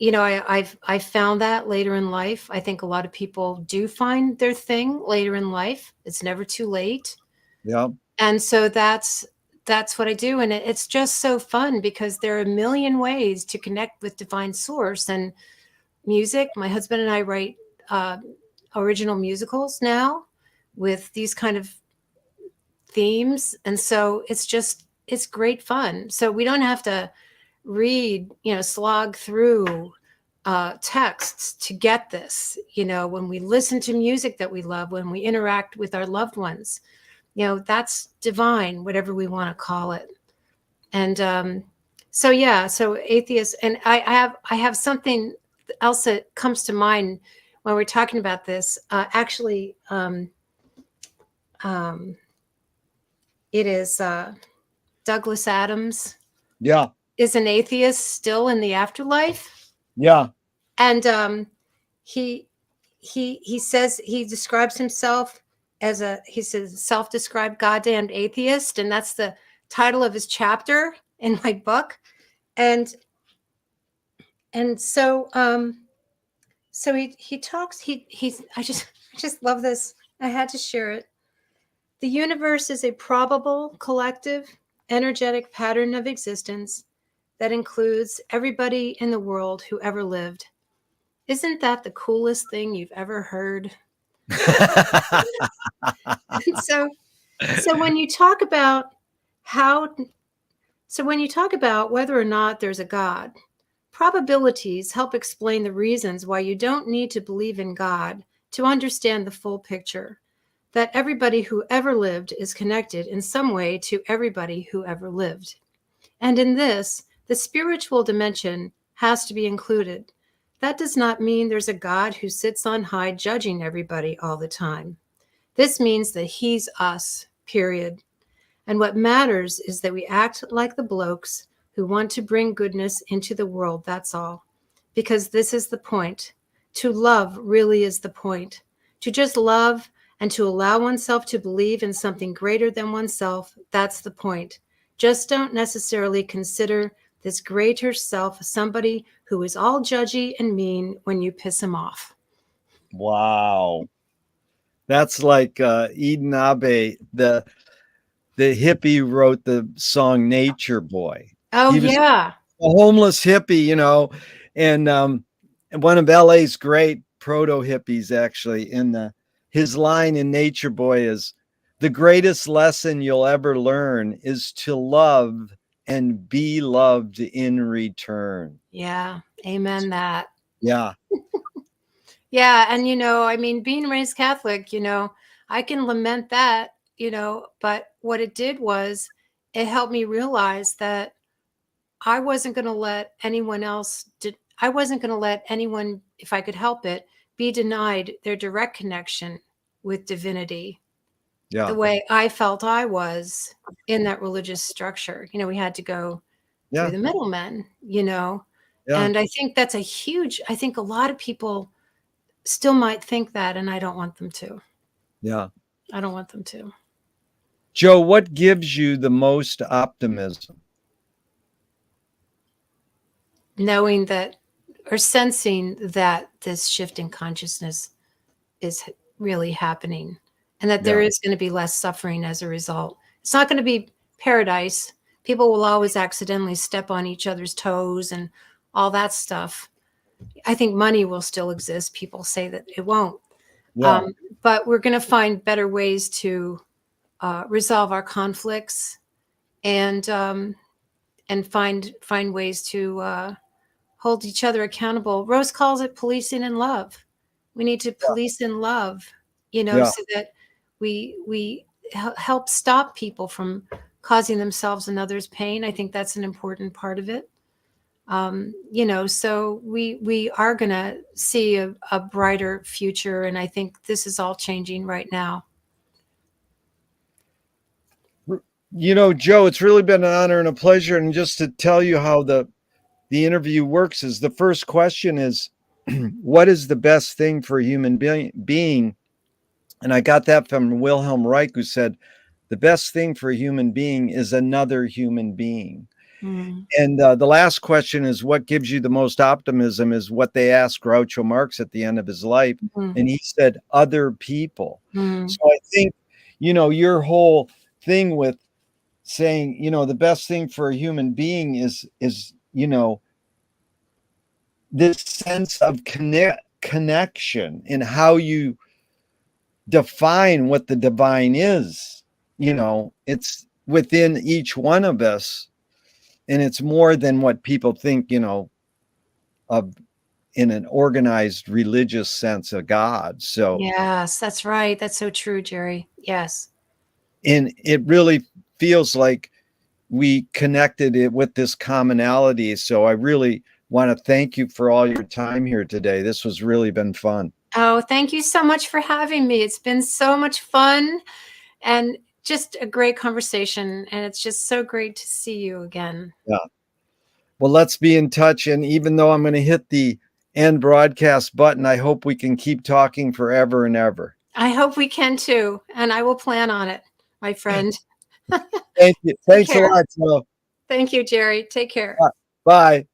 you know, I found that later in life. I think a lot of people do find their thing later in life. It's never too late. Yeah. And so that's what I do. And it's just so fun because there are a million ways to connect with divine source. And music, my husband and I write original musicals now with these kind of themes. And so it's great fun. So we don't have to read, slog through texts to get this, when we listen to music that we love, when we interact with our loved ones, that's divine, whatever we want to call it. And so atheists, and I have something else that comes to mind when we're talking about this. It is Douglas Adams. Yeah. Is an atheist still in the afterlife. Yeah. And he says, he describes himself as self-described goddamned atheist, and that's the title of his chapter in my book. And so he talks, I just love this. I had to share it. The universe is a probable collective energetic pattern of existence that includes everybody in the world who ever lived. Isn't that the coolest thing you've ever heard? So when you talk about whether or not there's a God, probabilities help explain the reasons why you don't need to believe in God to understand the full picture, that everybody who ever lived is connected in some way to everybody who ever lived. And in this, the spiritual dimension has to be included. That does not mean there's a God who sits on high judging everybody all the time. This means that he's us, period. And what matters is that we act like the blokes who want to bring goodness into the world, that's all. Because this is the point. To love really is the point. To just love and to allow oneself to believe in something greater than oneself, that's the point. Just don't necessarily consider this greater self somebody who is all judgy and mean when you piss him off. Wow. That's like Eden Abe, the hippie who wrote the song Nature Boy. Oh, he was yeah. A homeless hippie, and one of LA's great proto hippies, actually. His line in Nature Boy is, the greatest lesson you'll ever learn is to love and be loved in return. Yeah. Amen that. Yeah. Yeah. And, being raised Catholic, I can lament that, but what it did was it helped me realize that I wasn't going to let anyone, if I could help it, be denied their direct connection with divinity. Yeah. The way I felt I was in that religious structure. We had to go through the middlemen, and I think that's I think a lot of people still might think that, and I don't want them to. Yeah. I don't want them to. Jo, what gives you the most optimism? Knowing that, or sensing that this shift in consciousness is really happening, and that there Yeah. is going to be less suffering as a result. It's not going to be paradise. People will always accidentally step on each other's toes and all that stuff. I think money will still exist. People say that it won't. Yeah. But we're going to find better ways to resolve our conflicts, and find ways to hold each other accountable. Rose calls it policing in love. We need to police in love, Yeah. so that we help stop people from causing themselves and others pain. I think that's an important part of it. So we are going to see a brighter future, and I think this is all changing right now. Jo, it's really been an honor and a pleasure. And just to tell you how the interview works is the first question is, what is the best thing for a human being? And I got that from Wilhelm Reich, who said, the best thing for a human being is another human being. Mm. And the last question is, what gives you the most optimism, is what they asked Groucho Marx at the end of his life. Mm. And he said, other people. Mm. So I think, your whole thing with saying, the best thing for a human being is, this sense of connection, and how you define what the divine is. It's within each one of us, and it's more than what people think, of in an organized religious sense of God. So, Yes, that's right. That's so true, Jerry. Yes. and it really feels like we connected it with this commonality. So I really want to thank you for all your time here today. This was really been fun. Oh, thank you so much for having me. It's been so much fun and just a great conversation. And it's just so great to see you again. Yeah. Well, let's be in touch. And even though I'm going to hit the end broadcast button, I hope we can keep talking forever and ever. I hope we can too. And I will plan on it, my friend. Thank you. Thanks a lot, Jo. Thank you, Jerry. Take care. Bye.